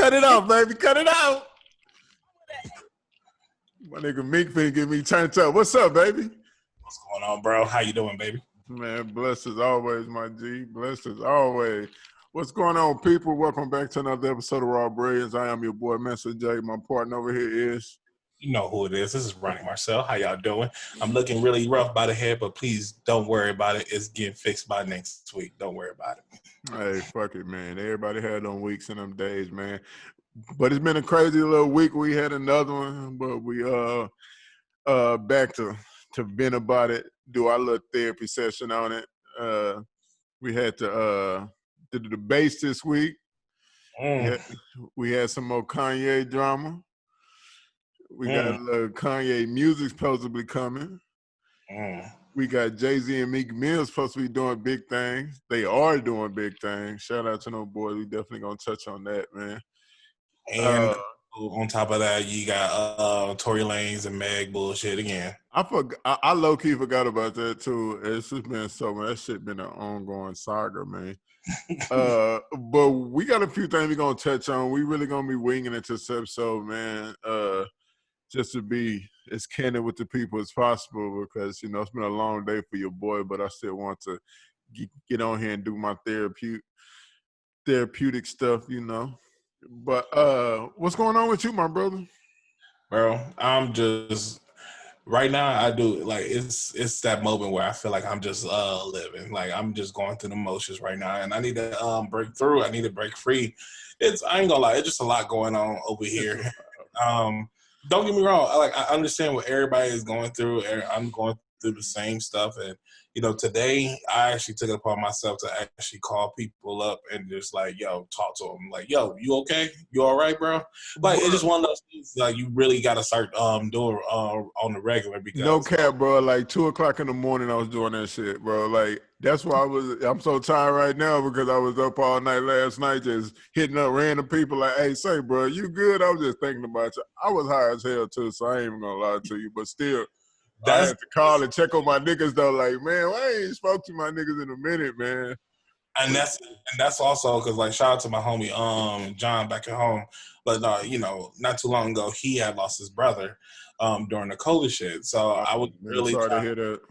Cut it out, baby. Cut it out. My nigga Meek finna get me turned up. What's up, baby? What's going on, bro? How you doing, baby? Man, blessed as always, my G. Blessed as always. What's going on, people? Welcome back to another episode of Raw Brilliance. I am your boy, Mr. J. My partner over here is... You know who it is. This is Ronnie Marcel. How y'all doing? I'm looking really rough by the head, but please don't worry about it. It's getting fixed by next week. Don't worry about it. Hey, fuck it, man. Everybody had them weeks and them days, man. But it's been a crazy little week. We had another one, but we back to vent about it, do our little therapy session on it. We had to did the debates this week. We had some more Kanye drama. We got a little Kanye music supposedly coming. We got Jay-Z and Meek Mill supposed to be doing big things. They are doing big things. Shout out to them boys. We definitely gonna touch on that, man. And on top of that, you got Tory Lanez and Meg bullshit again. I low-key forgot about that too. It's just been that shit been an ongoing saga, man. But we got a few things we're gonna touch on. We really gonna be winging it this episode, man. Just to be as candid with the people as possible, because you know it's been a long day for your boy, but I still want to get on here and do my therapeutic stuff, you know. But what's going on with you, my brother? Bro, I'm just right now. I do like it's that moment where I feel like I'm just living, like I'm just going through the motions right now, and I need to break through. I need to break free. I ain't gonna lie, it's just a lot going on over here. Don't get me wrong. I understand what everybody is going through. I'm going through the same stuff. And, you know, today I actually took it upon myself to actually call people up and just like, yo, talk to them. Like, yo, you okay? You all right, bro? Like, it's just one of those things like you really got to start doing on the regular. Because no cap, bro. Like 2:00 in the morning, I was doing that shit, bro. Like that's why I'm so tired right now because I was up all night last night just hitting up random people like, hey, say, bro, you good? I was just thinking about you. I was high as hell too, so I ain't even gonna lie to you. But still, I had to call and check on my niggas though. Like, man, I ain't spoke to my niggas in a minute, man. And that's also because like shout out to my homie John back at home. But you know, not too long ago he had lost his brother during the COVID shit. So I was really sorry to hear that.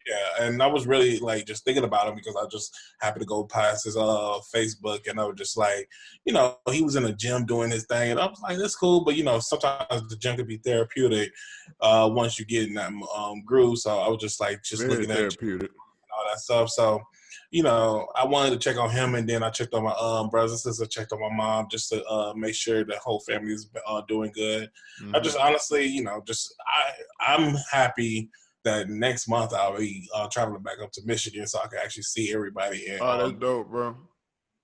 Yeah, and I was really like just thinking about him because I just happened to go past his Facebook and I was just like, you know, he was in a gym doing his thing and I was like, that's cool, but you know, sometimes the gym can be therapeutic once you get in that groove. So I was just like looking at therapeutic and all that stuff. So, you know, I wanted to check on him and then I checked on my brothers and sisters, checked on my mom just to make sure the whole family is doing good. Mm-hmm. I just honestly, you know, I'm happy that next month I'll be traveling back up to Michigan so I can actually see everybody. And, that's dope, bro.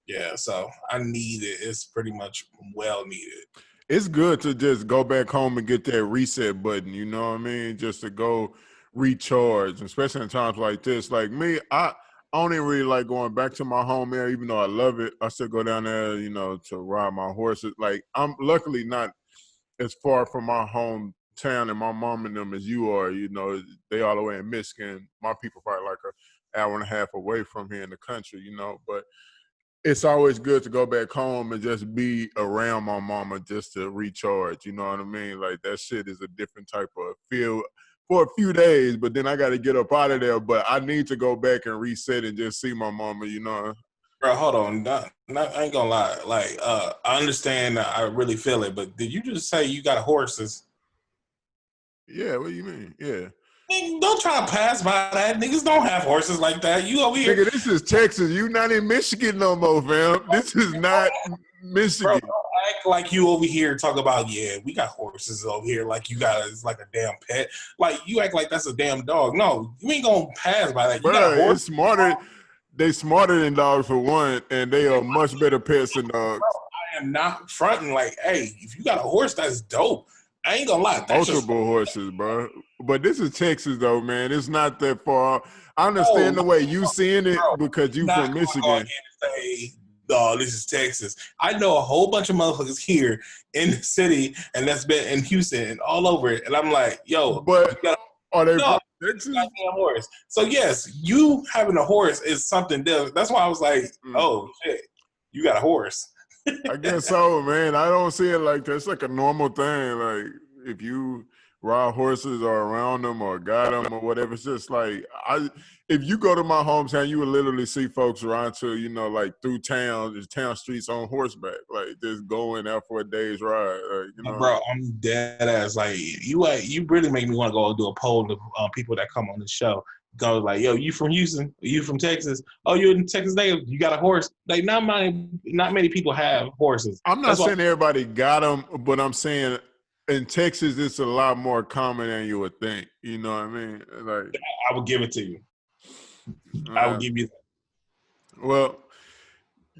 Yeah, so I need it. It's pretty much well needed. It's good to just go back home and get that reset button, you know what I mean? Just to go recharge, especially in times like this. Like me, I don't even really like going back to my home area, even though I love it. I still go down there, you know, to ride my horses. Like I'm luckily not as far from my hometown and my mom and them as you are, you know, they all the way in Michigan. My people probably like an hour and a half away from here in the country, you know, but it's always good to go back home and just be around my mama just to recharge, you know what I mean? Like that shit is a different type of feel for a few days, but then I got to get up out of there, but I need to go back and reset and just see my mama, you know? Bro, hold on. I ain't gonna lie. Like, I understand. I really feel it, but did you just say you got horses? Yeah, what do you mean? Yeah. Don't try to pass by that. Niggas don't have horses like that. You over here. Nigga, this is Texas. You not in Michigan no more, fam. This is not Michigan. Bro, don't act like you over here talk about, yeah, we got horses over here like you got it's like a damn pet. Like, you act like that's a damn dog. No, you ain't gonna pass by that. You got a horse. It's smarter. They smarter than dogs for one, and they are much better pets than dogs. Bro, I am not fronting like, hey, if you got a horse, that's dope. I ain't gonna lie. Multiple horses, bro. But this is Texas, though, man. It's not that far. I understand the way you seeing it because you from Michigan. Oh, this is Texas. I know a whole bunch of motherfuckers here in the city, and that's been in Houston and all over it. And I'm like, yo, but are they from Texas? Horse. So yes, you having a horse is something different. That's why I was like, oh shit, you got a horse. I guess so, man. I don't see it like that. It's like a normal thing. Like if you ride horses or around them or got them or whatever, it's just like if you go to my hometown, you would literally see folks ride to, like through town streets on horseback, like just going out for a day's ride. Like, Bro, I'm dead ass. Like you really make me want to go do a poll of people that come on the show. Go like, yo, you from Houston? You from Texas? Oh, you in Texas? You got a horse? Like, not many people have horses. I'm not That's why. saying everybody got them, but I'm saying in Texas it's a lot more common than you would think. You know what I mean? Like, I would give it to you. I would uh, give you. well,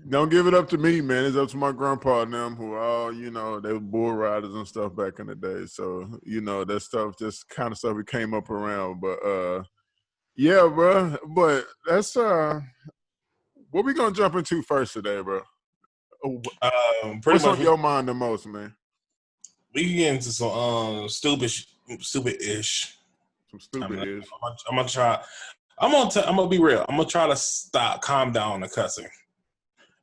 don't give it up to me, man. It's up to my grandpa and them who all, they were bull riders and stuff back in the day. So, that stuff, just kind of stuff we came up around. But yeah, bro. But that's what we gonna jump into first today, bro. Pretty What's much, on your mind the most, man? we can get into some stupid-ish. Some stupid is. I'm gonna try. I'm gonna be real. I'm gonna try to calm down the cussing.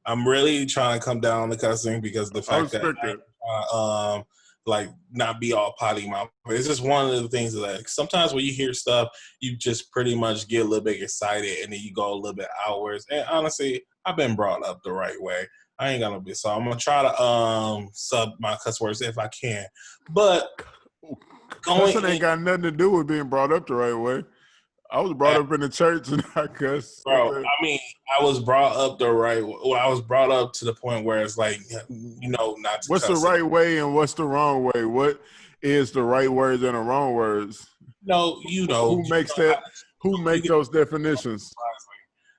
I'm really trying to come down the cussing because the fact that like not be all potty mouth. It's just one of the things that sometimes when you hear stuff, you just pretty much get a little bit excited and then you go a little bit outwards. And honestly, I've been brought up the right way. I ain't gonna be, so I'm gonna try to sub my cuss words if I can. But cussing ain't got nothing to do with being brought up the right way. I was brought up in the church and I cuss. Bro, I mean, I was brought up the right way. Well, I was brought up to the point where it's like, not to what's cuss. The right way and what's the wrong way? What is the right words and the wrong words? Who makes that? Who makes those definitions?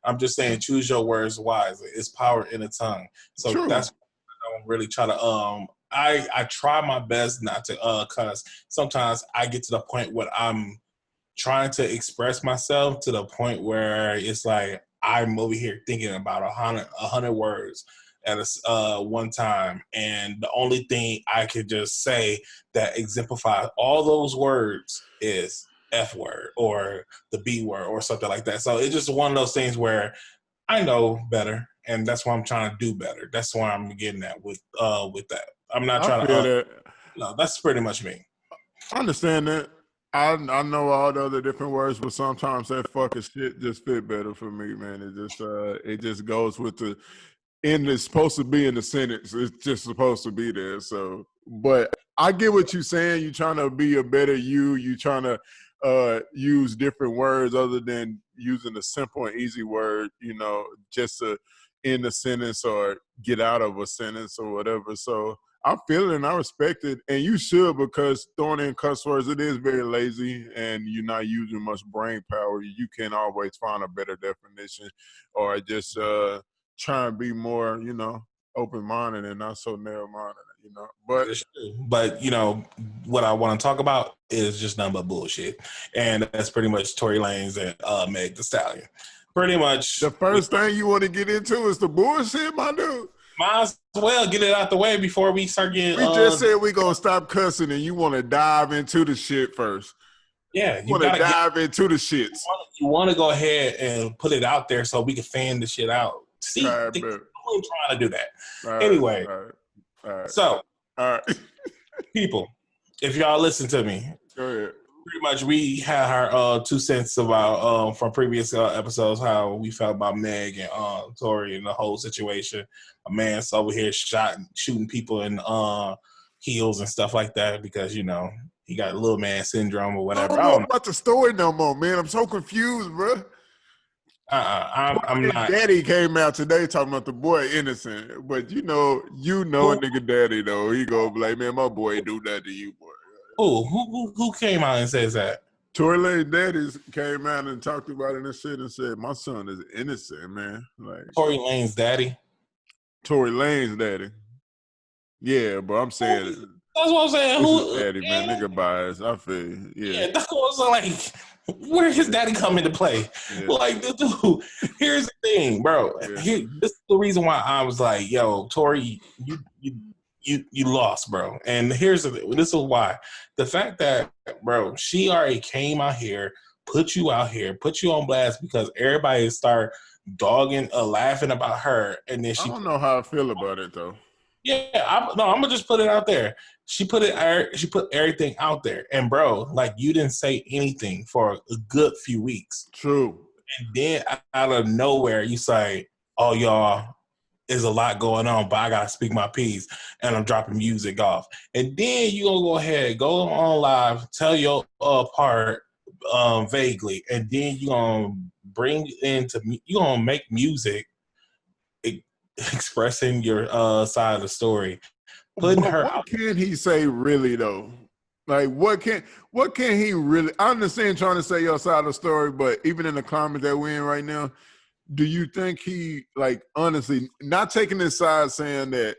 I'm just saying, choose your words wisely. It's power in the tongue. So True. That's what I don't really try to. I try my best not to cuss. Sometimes I get to the point where I'm trying to express myself to the point where it's like I'm over here thinking about 100 words at one time, and the only thing I could just say that exemplifies all those words is F word or the B word or something like that. So it's just one of those things where I know better, and that's why I'm trying to do better. That's why I'm getting at with that. I'm not trying to. No, that's pretty much me. I understand that. I know all the other different words, but sometimes that fucking shit just fit better for me, man. It just goes with the end. It's supposed to be in the sentence. It's just supposed to be there. So, but I get what you're saying. You're trying to be a better you. You're trying to use different words other than using a simple and easy word, just to end a sentence or get out of a sentence or whatever. So I feel it and I respect it, and you should, because throwing in cuss words, it is very lazy and you're not using much brain power. You can always find a better definition or just try and be more, open-minded and not so narrow-minded, But what I want to talk about is just nothing but bullshit, and that's pretty much Tory Lanez and Meg Thee Stallion. Pretty much. The first thing you want to get into is the bullshit, my dude. Might as well get it out the way before we start getting. We just said we gonna stop cussing, and you want to dive into the shit first. Yeah, you want to dive into the shits. You want to go ahead and put it out there so we can fan the shit out. See, I'm trying to do that. Anyway, all right. So, all right, people, if y'all listen to me, go ahead. Pretty much, we had our 2 cents about from previous episodes how we felt about Meg and Tory and the whole situation. A man's over here shooting people in heels and stuff like that because he got little man syndrome or whatever. I don't know about the story no more, man. I'm so confused, bro. I'm not. Daddy came out today talking about the boy innocent, but you know a nigga daddy though. He go be like, man, my boy ain't do that to you, boy. Oh, who came out and says that? Tory Lanez daddies came out and talked about it and shit and said, my son is innocent, man. Like Tory Lanez daddy? Tory Lanez daddy. Yeah, but I'm saying that's what I'm saying. Who daddy, man, nigga bias. I feel yeah, that's what I'm like. Where his daddy come into play? Yeah. Like, dude, here's the thing, bro. Yeah. This is the reason why I was like, yo, Tory, you lost, bro. And this is why. The fact that, bro, she already came out here, put you on blast because everybody start laughing about her, and then I don't know how I feel about it though. Yeah, I'm gonna just put it out there. She put it. She put everything out there, and bro, like you didn't say anything for a good few weeks, True. and then out of nowhere, you say, "Oh, y'all, there's a lot going on, but I gotta speak my piece, and I'm dropping music off." And then you gonna go ahead, go on live, tell your part vaguely, and then you gonna bring into you gonna make music expressing your side of the story, putting But her what out. can he say really though? Like what can he really? I understand trying to say your side of the story, but even in the climate that we're in right now, do you think he, like, honestly, not taking his side, saying that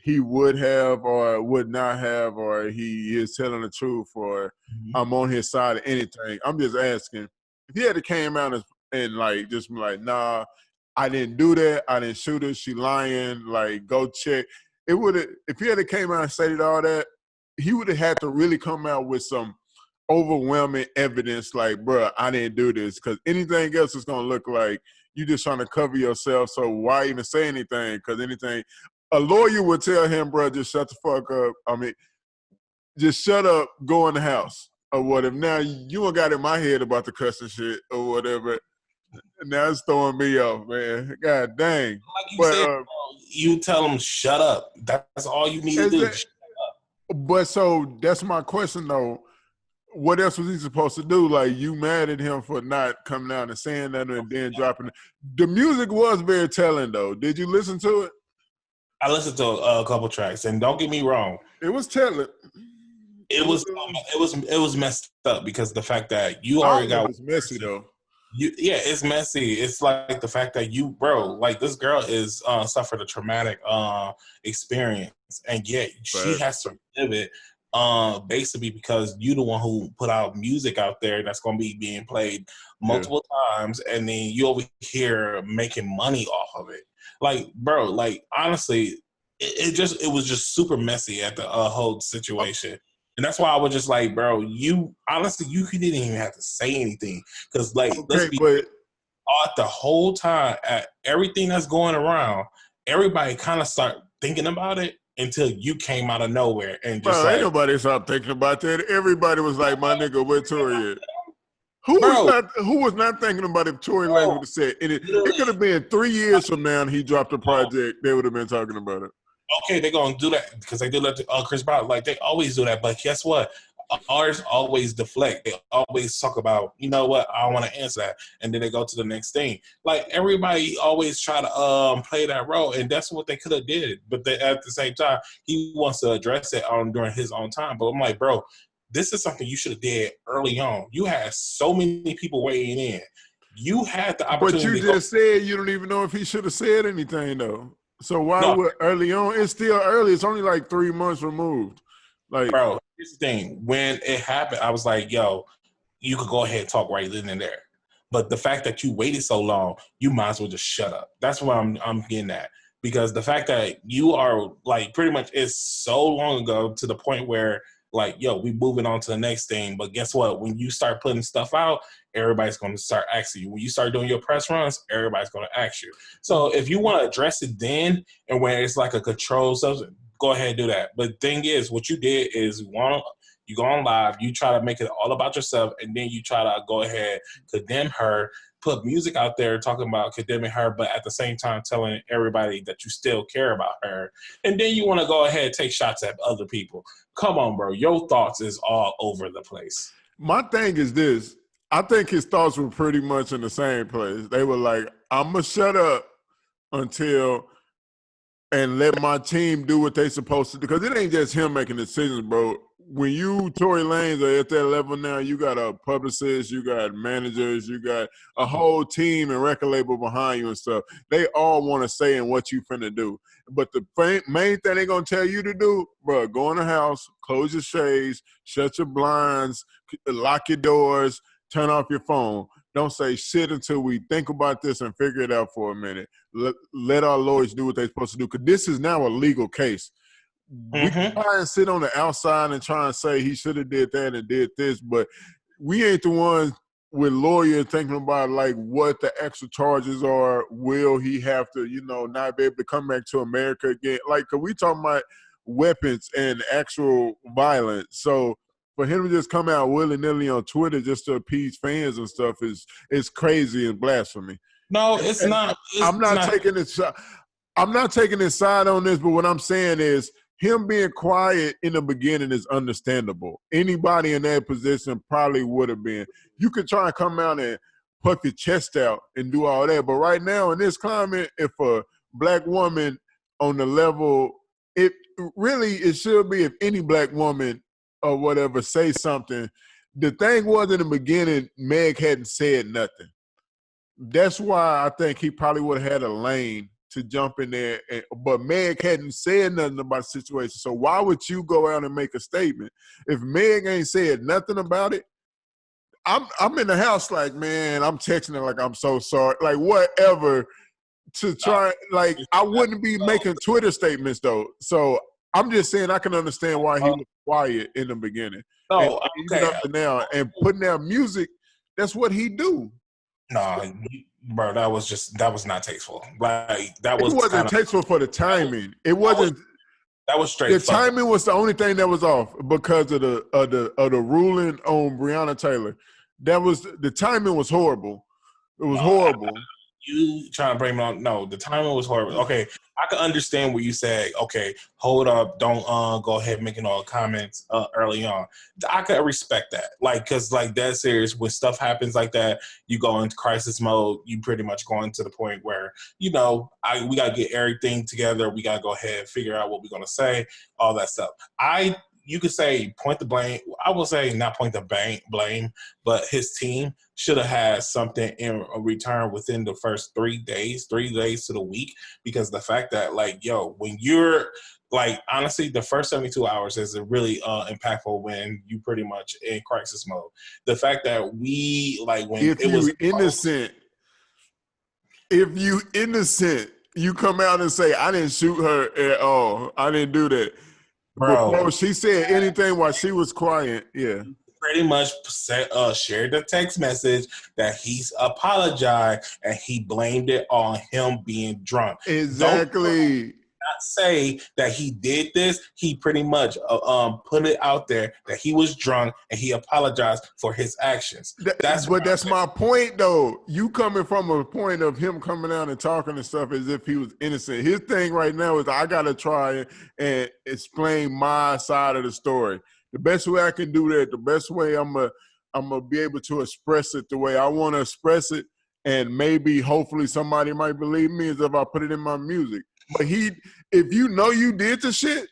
he would have or would not have, or he is telling the truth, or I'm on his side of anything? I'm just asking, if he had to came out and like just be like, nah, I didn't do that, I didn't shoot her, she lying, like, go check. It would have, if he had to came out and stated all that, he would have had to really come out with some overwhelming evidence, like, bruh, I didn't do this, because anything else is gonna look like you just trying to cover yourself. So why even say anything? Because anything, a lawyer would tell him, bro, just shut the fuck up. I mean, just shut up, go in the house or whatever. Now you don't got in my head about the cussing shit or whatever. Now it's throwing me off, man. God dang. Like you But said, you tell them shut up. That's all you need to is do. that, but so that's my question though. What else was he supposed to do? Like, you mad at him for not coming out and saying that and then dropping it. The music was very telling though. Did you listen to it? I listened to a couple tracks, and don't get me wrong, It was telling. it was messed up because the fact that you I already don't know if got it's messy though. yeah, it's messy. It's like the fact that you, bro, like this girl is suffered a traumatic experience, and yet she But has to live it basically because you the one who put out music out there that's going to be being played yeah, multiple times, and then you over here making money off of it. Like, bro, like honestly, it was just super messy at the whole situation. And that's why I was just like, bro, you honestly, you didn't even have to say anything. Because, like, let's okay, be but at the whole time, at everything that's going around, everybody kind of start thinking about it until you came out of nowhere and just bro, ain't like, nobody stop thinking about that. Everybody was like, my nigga, where Tory at? Who was bro, not thinking about if Tory Lanez bro, would have said and it could literally, have been 3 years from now and he dropped a oh, project, they would have been talking about it. okay, they're gonna do that because they do that to Chris Brown. Like they always do that. But guess what? Ours always deflect. They always talk about, you know what? I don't want to answer that, and then they go to the next thing. Like everybody always try to play that role, and that's what they could have did. But at the same time, he wants to address it during his own time. But I'm like, bro, this is something you should have did early on. You had so many people weighing in. You had the But you opportunity to go. just said you don't even know if he should have said anything though. So why No, would early on? It's still early. It's only like 3 months removed. Like, bro, here's the thing. When it happened, I was like, yo, you could go ahead and talk right then and there. But the fact that you waited so long, you might as well just shut up. That's what I'm getting at. Because the fact that you are like pretty much it's so long ago to the point where like, yo, we moving on to the next thing. But guess what? When you start putting stuff out, everybody's going to start asking you. When you start doing your press runs, everybody's going to ask you. So if you want to address it then and when it's like a controlled substance, go ahead and do that. But the thing is, what you did is one, you go on live, you try to make it all about yourself, and then you try to go ahead, condemn her, put music out there talking about condemning her, but at the same time telling everybody that you still care about her. And then you want to go ahead and take shots at other people. Come on, bro. Your thoughts is all over the place. my thing is this. I think his thoughts were pretty much in the same place. They were like, I'm gonna shut up until and let my team do what they supposed to do. Because it ain't just him making decisions, bro. When you, Tory Lanez, are at that level now, you got a publicist, you got managers, you got a whole team and record label behind you and stuff. They all want to say in what you finna do. But the main thing they going to tell you to do, bro, go in the house, close your shades, shut your blinds, lock your doors, turn off your phone. Don't say shit until we think about this and figure it out for a minute. Let our lawyers do what they're supposed to do, because this is now a legal case. We Mm-hmm. try and sit on the outside and try and say he should have did that and did this, but we ain't the ones with lawyers thinking about like what the extra charges are. Will he have to, not be able to come back to America again? Like, cause we talking about weapons and actual violence. So for him to just come out willy nilly on Twitter just to appease fans and stuff is crazy and blasphemy. No, it's And not. I'm not taking it. I'm not taking his side on this, but what I'm saying is him being quiet in the beginning is understandable. Anybody in that position probably would have been. You could try and come out and puff your chest out and do all that, but right now in this climate, if a black woman on the level, it should be if any black woman or whatever say something. The thing was in the beginning, Meg hadn't said nothing. That's why I think he probably would have had a lane to jump in there. But Meg hadn't said nothing about the situation. So why would you go out and make a statement? If Meg ain't said nothing about it, I'm in the house like, man, I'm texting her like I'm so sorry. Like whatever to try. Like I wouldn't be making Twitter statements though. So I'm just saying I can understand why he was quiet in the beginning. And even up to now and putting out music, that's what he do. No, bro, that was not tasteful. Like that was. It wasn't tasteful for the timing. It wasn't. That was straight. The timing was the only thing that was off because of the ruling on Breonna Taylor. That was the timing was horrible. It was horrible. You trying to blame it on? No, the timing was horrible. Okay, I can understand where you say, okay, hold up, don't go ahead making all comments early on. I could respect that, like, because like that serious when stuff happens like that, you go into crisis mode. You pretty much going to the point where we gotta get everything together. We gotta go ahead figure out what we're gonna say, all that stuff. You could say point the blame. I will say not point the blame, but his team should have had something in return within the first 3 days to the week, because the fact that when you're honestly, the first 72 hours is really impactful when you pretty much in crisis mode. The fact that if you innocent, you come out and say, I didn't shoot her at all. I didn't do that. Bro, before she said anything while she was crying, yeah. Pretty much shared the text message that he's apologized and he blamed it on him being drunk. Exactly. Not say that he did this. He pretty much put it out there that he was drunk and he apologized for his actions. That's my point, though. You coming from a point of him coming out and talking and stuff as if he was innocent. His thing right now is I gotta try and explain my side of the story. The best way I can do that, the best way I'm gonna be able to express it the way I want to express it, and maybe hopefully somebody might believe me is if I put it in my music. But if you know you did the shit,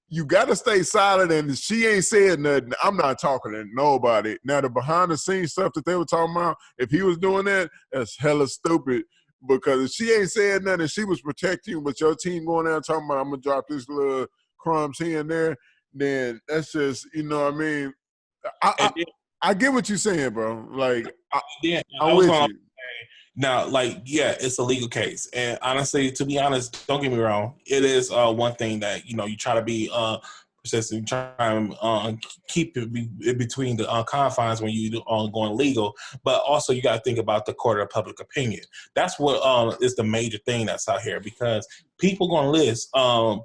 you got to stay silent. And she ain't said nothing. I'm not talking to nobody. Now, the behind the scenes stuff that they were talking about, if he was doing that, that's hella stupid. Because if she ain't said nothing, she was protecting you, but your team going out talking about, I'm going to drop this little crumbs here and there, then that's just, you know what I mean? I get what you're saying, bro. Like, I'm with you. Now, it's a legal case. And honestly, to be honest, don't get me wrong. It is one thing that, you try to be persistent, try and keep it between the confines when you going legal. But also you got to think about the court of public opinion. That's what is the major thing that's out here, because people going to list.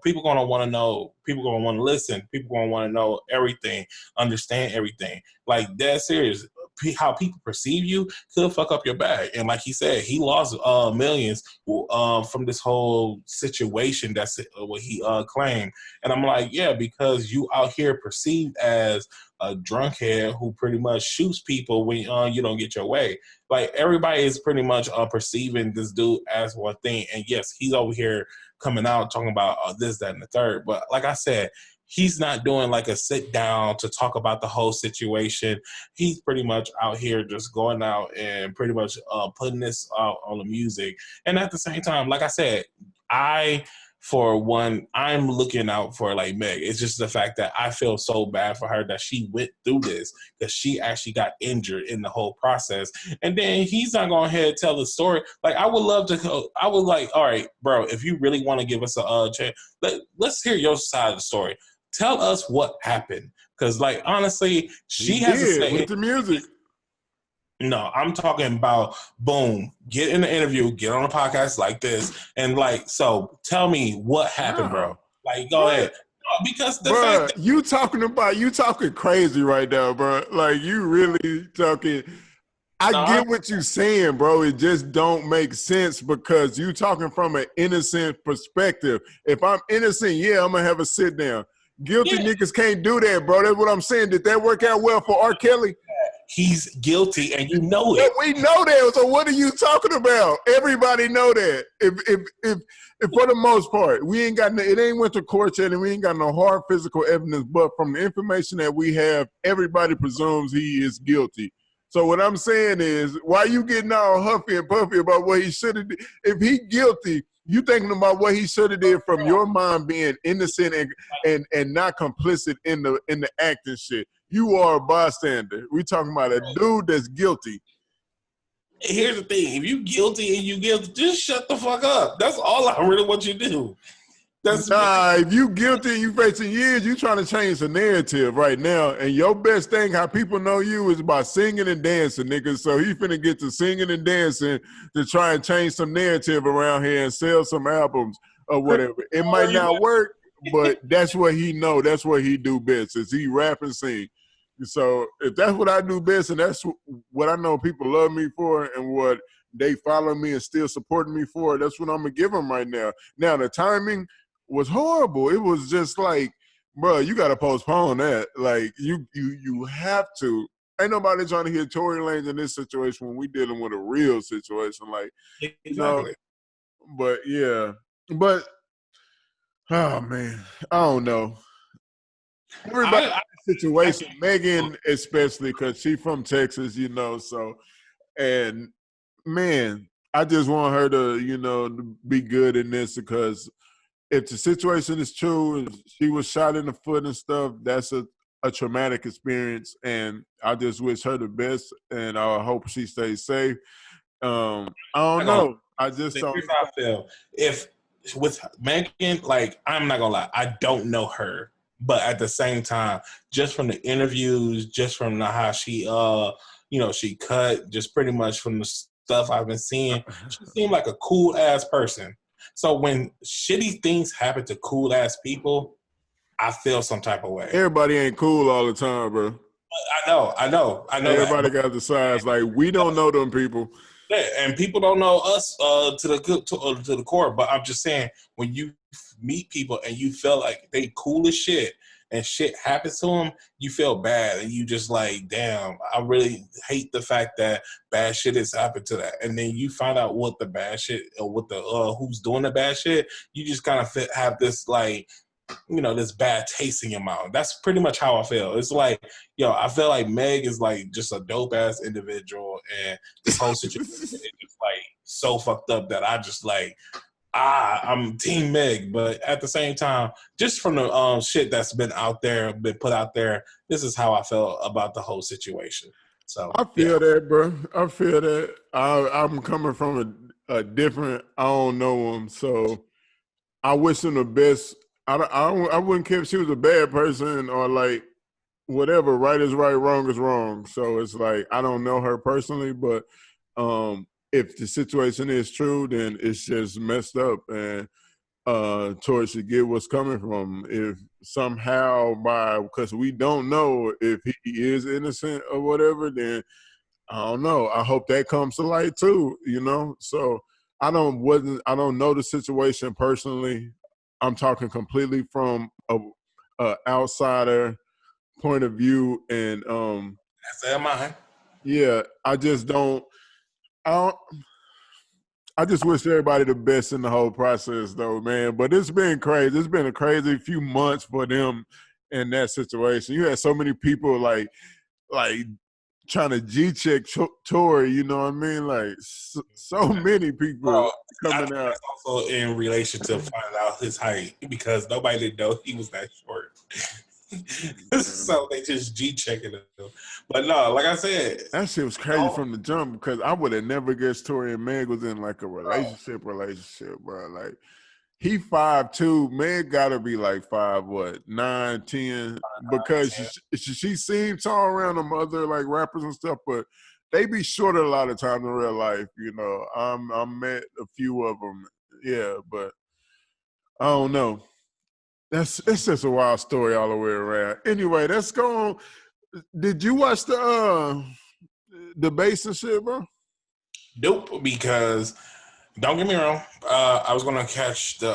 People going to want to know. People going to want to listen. People going to want to know everything, understand everything. Like, that's serious. How people perceive you could fuck up your bag. And like he said, he lost millions from this whole situation. That's what he claimed. And I'm like, yeah, because you out here perceived as a drunkhead who pretty much shoots people when you don't get your way. Like, everybody is pretty much perceiving this dude as one thing. And yes, he's over here coming out talking about this, that, and the third. But like I said, he's not doing like a sit down to talk about the whole situation. He's pretty much out here just going out and pretty much putting this out on the music. And at the same time, like I said, for one, I'm looking out for like Meg. It's just the fact that I feel so bad for her that she went through this, because she actually got injured in the whole process. And then he's not going ahead and tell the story. Like, I would love to go. I would like, all right, bro, if you really want to give us a chance, let's hear your side of the story. Tell us what happened. Because, like, honestly, she has to say with the music. No, I'm talking about boom, get in the interview, get on a podcast like this, and like, so tell me what happened, bro. No. Like, go What? ahead. Because the fact Bruh, that you talking crazy right now, bro. Like you really talking. I no, get what you saying, bro. It just don't make sense because you talking from an innocent perspective. If I'm innocent, yeah, I'm gonna have a sit down. Guilty yeah, niggas can't do that, bro. That's what I'm saying. Did that work out well for R. Kelly? he's guilty and you know Yeah, it. we know that. So what are you talking about? Everybody know that. If for the most part, we ain't got it ain't went to court yet, and we ain't got no hard physical evidence. But from the information that we have, everybody presumes he is guilty. So what I'm saying is, why you getting all huffy and puffy about what he should have did? If he guilty, you thinking about what he should have did from your mind being innocent and not complicit in the acting shit. You are a bystander. We talking about a dude that's guilty. Here's the thing: if you guilty and you guilty, just shut the fuck up. That's all I really want you to do. That's Nah, if you guilty and you facing years, you trying to change the narrative right now. And your best thing, how people know you, is by singing and dancing, nigga. So he finna get to singing and dancing to try and change some narrative around here and sell some albums or whatever. It might not work, but that's what he know. That's what he do best, is he rap and sing. So if that's what I do best, and that's what I know people love me for, and what they follow me and still supporting me for, that's what I'm gonna give them right now. Now the timing was horrible. It was just like, bro, you got to postpone that. Like you have to. Ain't nobody trying to hear Tory Lanez in this situation when we dealing with a real situation. Like, you know, exactly. but yeah, but oh man, I don't know. Everybody I, situation, Megan especially, because she from Texas, you know. So, and man, I just want her to, to be good in this because if the situation is true and she was shot in the foot and stuff, that's a traumatic experience. And I just wish her the best, and I hope she stays safe. I don't know. I just don't. Here's how I feel. If with Megan, like I'm not gonna lie, I don't know her, but at the same time, just from the interviews, just from how she she cut, just pretty much from the stuff I've been seeing, she seemed like a cool ass person. So when shitty things happen to cool ass people, I feel some type of way. Everybody ain't cool all the time, bro. I know that. Everybody got the sides. Like we don't know them people. Yeah, and people don't know us to the core. But I'm just saying, when you meet people and you feel like they cool as shit, and shit happens to them, you feel bad, and you just like, damn, I really hate the fact that bad shit has happened to that. And then you find out what the bad shit or what the who's doing the bad shit. You just kind of have this like, this bad taste in your mouth. That's pretty much how I feel. It's like, I feel like Meg is like just a dope ass individual, and this whole situation is just like so fucked up that I just like, I'm Team Meg. But at the same time, just from the shit that's been put out there, this is how I felt about the whole situation. So I feel that, bro. I feel that. I'm coming from a different. I don't know him, so I wish him the best. I wouldn't care if she was a bad person or like whatever. Right is right, wrong is wrong. So it's like I don't know her personally, but if the situation is true, then it's just messed up, and Tori should get what's coming from him. If somehow because we don't know if he is innocent or whatever, then I don't know. I hope that comes to light too, So I don't know the situation personally. I'm talking completely from a outsider point of view, and that's mine. yeah, I I just wish everybody the best in the whole process, though, man. But it's been crazy. It's been a crazy few months for them in that situation. You had so many people like trying to G-check Tory, you know what I mean? Like so many people coming out. Also in relation to find out his height, because nobody didn't know he was that short. So they just G-checking him. But no, like I said, that shit was crazy from the jump because I would have never guessed Tory and Meg was in like a relationship, bro. Like he 5'2", Meg gotta be like 9, 10, because she seemed tall around them other like rappers and stuff, but they be shorter a lot of times in real life. I met a few of them, yeah, but I don't know. It's just a wild story all the way around. Anyway, let's go on. Did you watch the debates and shit, bro? Nope, because don't get me wrong. I was gonna catch the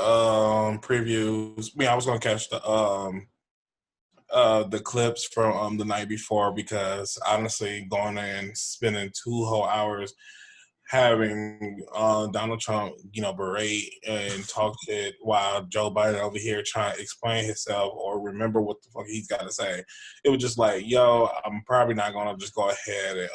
previews. I was gonna catch the clips from the night before because honestly, going and spending 2 whole hours having Donald Trump, berate and talk shit while Joe Biden over here trying to explain himself or remember what the fuck he's got to say. It was just like, yo, I'm probably not gonna just go ahead and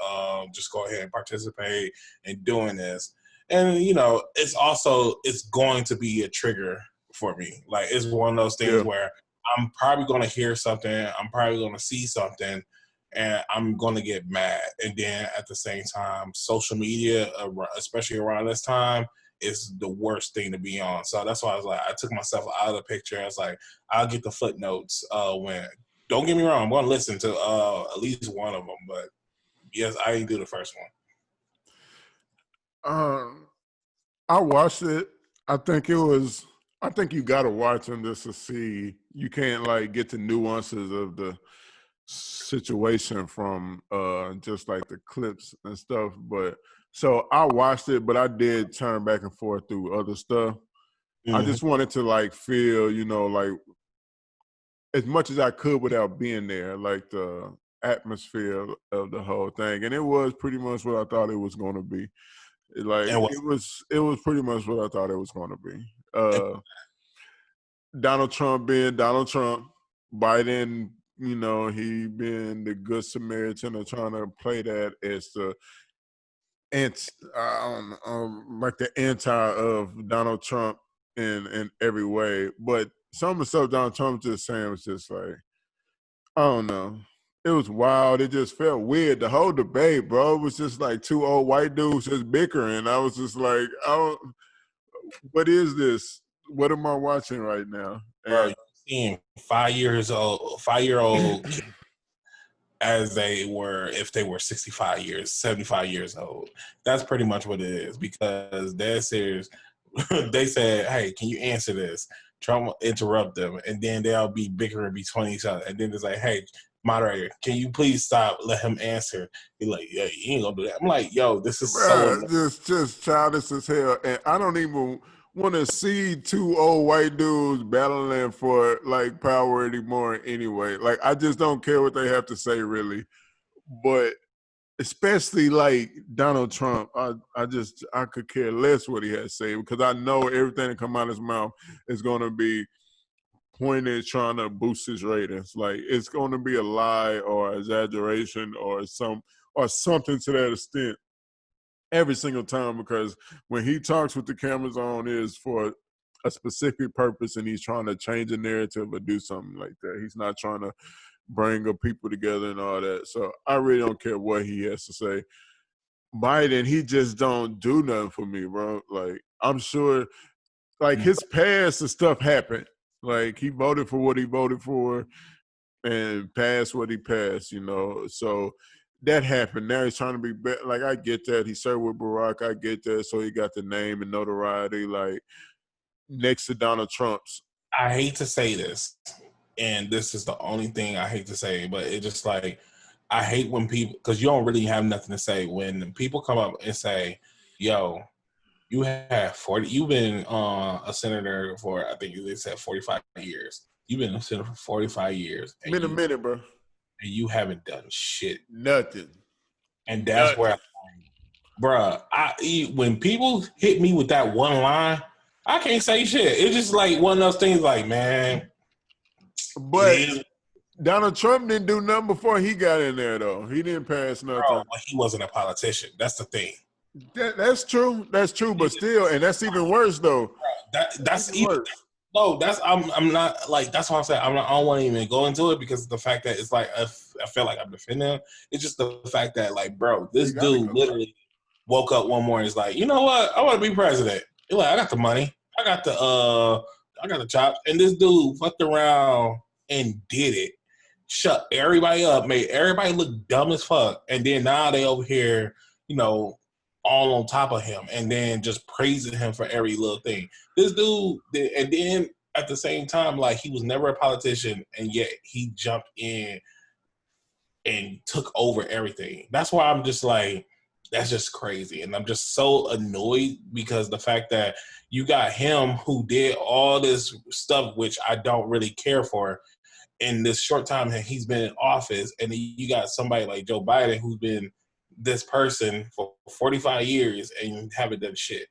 participate in doing this. And it's going to be a trigger for me. Like it's one of those things Yeah. where I'm probably gonna hear something, I'm probably gonna see something, and I'm going to get mad. And then at the same time, social media, especially around this time, is the worst thing to be on. So that's why I was like, I took myself out of the picture. I was like, I'll get the footnotes when. Don't get me wrong, I'm going to listen to at least one of them. But yes, I didn't do the first one. I watched it. I think you got to watch them just to see. You can't like get the nuances of the situation from just like the clips and stuff. But so I watched it, but I did turn back and forth through other stuff. I just wanted to like feel, like as much as I could without being there, like the atmosphere of the whole thing. And it was pretty much what I thought it was going to be. It was pretty much what I thought it was going to be. Donald Trump being Donald Trump, Biden, he being the good Samaritan or trying to play that as the like the anti of Donald Trump in every way. But some of the stuff Donald Trump just saying was just like, I don't know. It was wild. It just felt weird. The whole debate, bro, was just like two old white dudes just bickering. I was just like, what is this? What am I watching right now? Bro, And you're seeing 5-year-old kids as they were if they were 75 years old. That's pretty much what it is because they're serious. They said, hey, can you answer this? Trump will interrupt them, and then they'll be bickering between each other. And then it's like, hey, moderator, can you please stop? Let him answer. He's like, yeah, you ain't gonna do that. I'm like, yo, this is so annoying. just childish as hell. And I don't even want to see two old white dudes battling for like power anymore anyway. Like I just don't care what they have to say really. But especially like Donald Trump, I could care less what he has to say because I know everything that come out of his mouth is going to be pointed trying to boost his ratings. Like it's going to be a lie or exaggeration or something to that extent every single time because when he talks with the cameras on is for a specific purpose and he's trying to change the narrative or do something like that. He's not trying to bring up people together and all that. So I really don't care what he has to say. Biden, he just don't do nothing for me, bro. Like I'm sure like his past and stuff happened. Like he voted for what he voted for and passed what he passed, So that happened. Now he's trying to be better. Like I get that. He served with Barack. I get that. So he got the name and notoriety like next to Donald Trump's. I hate to say this, and this is the only thing I hate to say, but it just like I hate when people because you don't really have nothing to say when people come up and say, "Yo, you have 40. You've been a senator for I think they said 45 years. You've been a senator for 45 years. Been a minute, bro. And you haven't done shit. Nothing. And that's where, bruh, when people hit me with that one line, I can't say shit. It's just like one of those things. Like, man, but Donald Trump didn't do nothing before he got in there, though. He didn't pass nothing. Bro, but he wasn't a politician. That's the thing. That's true. That's true. But still, and that's even worse, though. That's even worse. No, I'm not like that's why I'm saying I don't want to even go into it because the fact that it's like I feel like I'm defending him. It's just the fact that like, bro, this dude literally woke up one morning. Is like, you know what? I want to be president. He's like, I got the money. I got the chops, and this dude fucked around and did it shut everybody up, made everybody look dumb as fuck, and then now they over here, you know, all on top of him, and then just praising him for every little thing. This dude, and then at the same time, like he was never a politician, and yet he jumped in and took over everything. That's why I'm just like, that's just crazy. And I'm just so annoyed because the fact that you got him who did all this stuff, which I don't really care for, in this short time that he's been in office, and then you got somebody like Joe Biden who's been this person for 45 years and haven't done shit.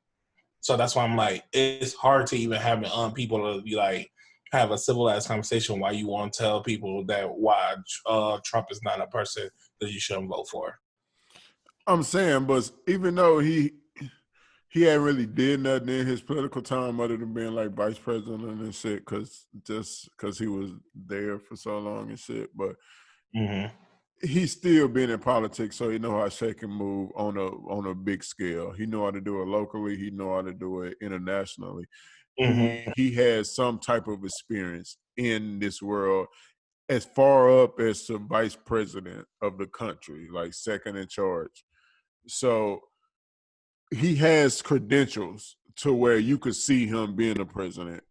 So that's why I'm like, it's hard to even have people to be like, have a civilized conversation why you want to tell people that why Trump is not a person that you shouldn't vote for. I'm saying, but even though he hadn't really did nothing in his political time other than being like vice president and shit, because he was there for so long and shit. But he's still been in politics, so he know how to shake and move on a big scale. He know how to do it locally. He know how to do it internationally. He has some type of experience in this world, as far up as the vice president of the country, like second in charge. So he has credentials to where you could see him being a president,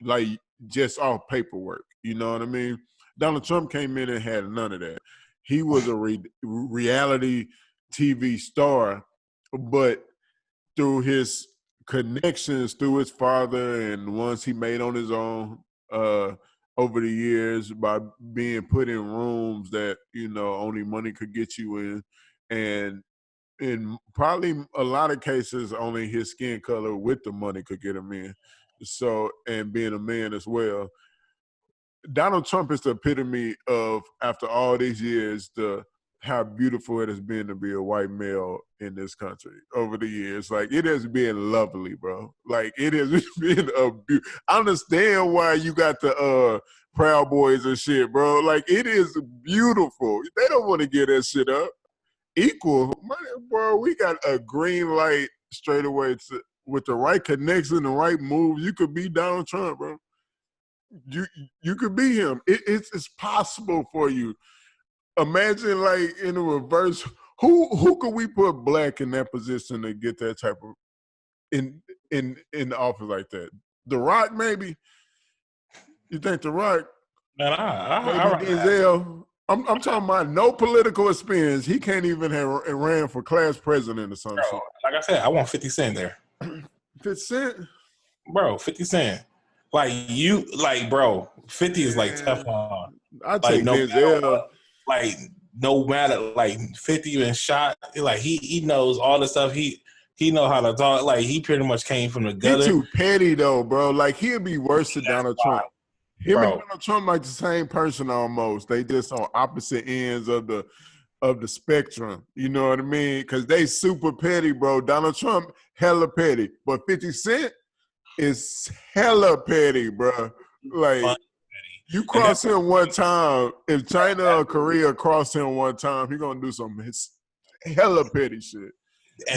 like just off paperwork. You know what I mean? Donald Trump came in and had none of that. He was a reality TV star, but through his connections, through his father and ones he made on his own over the years by being put in rooms that, you know, only money could get you in, and in probably a lot of cases, only his skin color with the money could get him in. So, and being a man as well. Donald Trump is the epitome of, after all these years, how beautiful it has been to be a white male in this country over the years. Like, it has been lovely, bro. Like, it has been I understand why you got the Proud Boys and shit, bro. Like, it is beautiful. They don't want to get that shit up. Equal, bro. We got a green light straight away with the right connection, the right move. You could be Donald Trump, bro. You could be him. It's possible for you. Imagine, like, in the reverse, who could we put black in that position to get that type of in the office like that? The Rock, maybe. You think The Rock? Man, maybe Denzel. I'm talking about no political experience. He can't even have ran for class president or something. Bro, like I said, I want 50 Cent there. 50 Cent? Bro, 50 Cent. Like, bro, 50 is like Teflon. I take Denzel. No matter, like, 50 been shot. Like, he knows all the stuff. He know how to talk. Like, he pretty much came from the gutter. He too petty, though, bro. Like, he'll be worse than Donald Trump. Him and Donald Trump like the same person almost. They just on opposite ends of the spectrum. You know what I mean? Because they super petty, bro. Donald Trump, hella petty. But 50 Cent is hella petty, bro. Like, you cross him one time, if China or Korea cross him one time, he going to do some hella petty shit.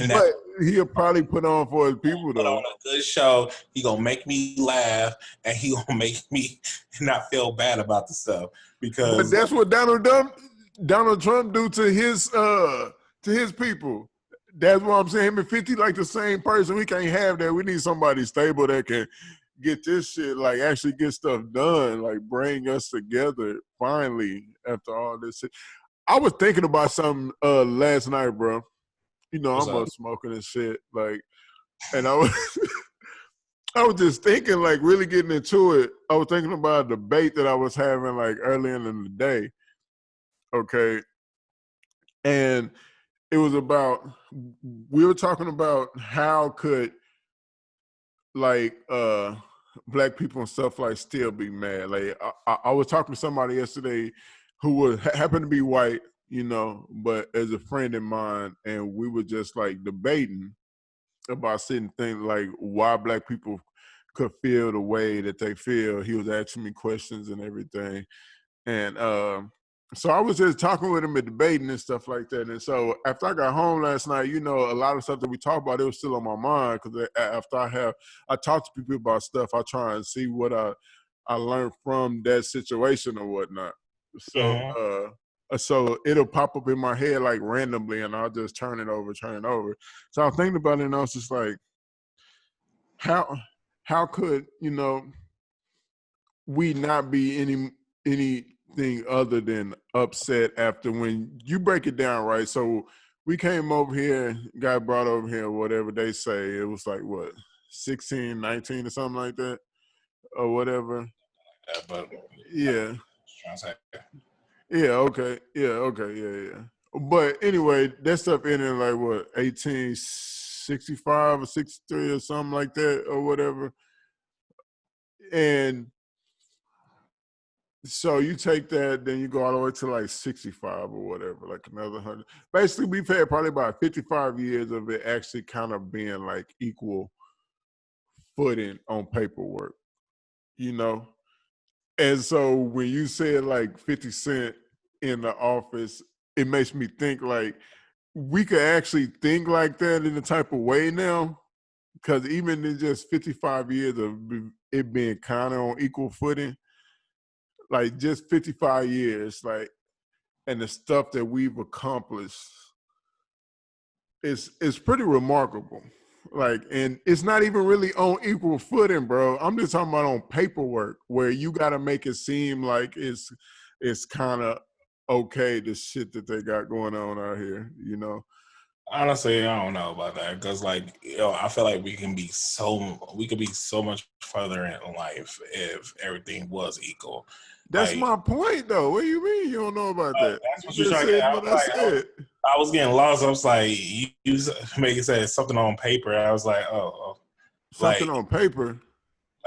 But he'll probably put on for his people, though. On a good show, he gonna make me laugh, and he gonna make me not feel bad about the stuff. Because but that's what Donald Trump do to his people. That's what I'm saying. Him and 50 like the same person. We can't have that. We need somebody stable that can get this shit, like, actually get stuff done, like bring us together finally after all this shit. I was thinking about something last night, bro. You know, I'm up smoking and shit, like, and I was just thinking, like, really getting into it. I was thinking about a debate that I was having, like, earlier in the day, okay? And it was about, we were talking about how could, like, black people and stuff, like, still be mad. Like, I was talking to somebody yesterday who happened to be white, you know, but as a friend of mine, and we were just, like, debating about certain things, like why black people could feel the way that they feel. He was asking me questions and everything. And so I was just talking with him and debating and stuff like that. And so after I got home last night, you know, a lot of stuff that we talked about, it was still on my mind, because after I talk to people about stuff, I try and see what I learned from that situation or whatnot. So so it'll pop up in my head like randomly, and I'll just turn it over. So I'm thinking about it, and I was just like, how could we not be anything other than upset after when you break it down, right? So we came over here, got brought over here, whatever they say. It was like what, 16, 19 or something like that, or whatever. But Yeah. trying to say, Yeah. But anyway, that stuff ended in like what, 1865 or 63 or something like that, or whatever. And so you take that, then you go all the way to like 65 or whatever, like another 100. Basically, we've had probably about 55 years of it actually kind of being like equal footing on paperwork, you know? And so when you said like 50 Cent in the office, it makes me think like we could actually think like that in a type of way now. Because even in just 55 years of it being kind of on equal footing, like just 55 years, like, and the stuff that we've accomplished is pretty remarkable. Like, and it's not even really on equal footing, bro. I'm just talking about on paperwork where you got to make it seem like it's kind of okay, the shit that they got going on out here, you know? honestly, I don't know about that because, like, I feel like we could be so much further in life if everything was equal. That's Like, my point, though. What do you mean you don't know about that? that's You what you're just trying to get. said what I said. I was getting lost. I was like, you make it say something on paper. I was like, Something like on paper.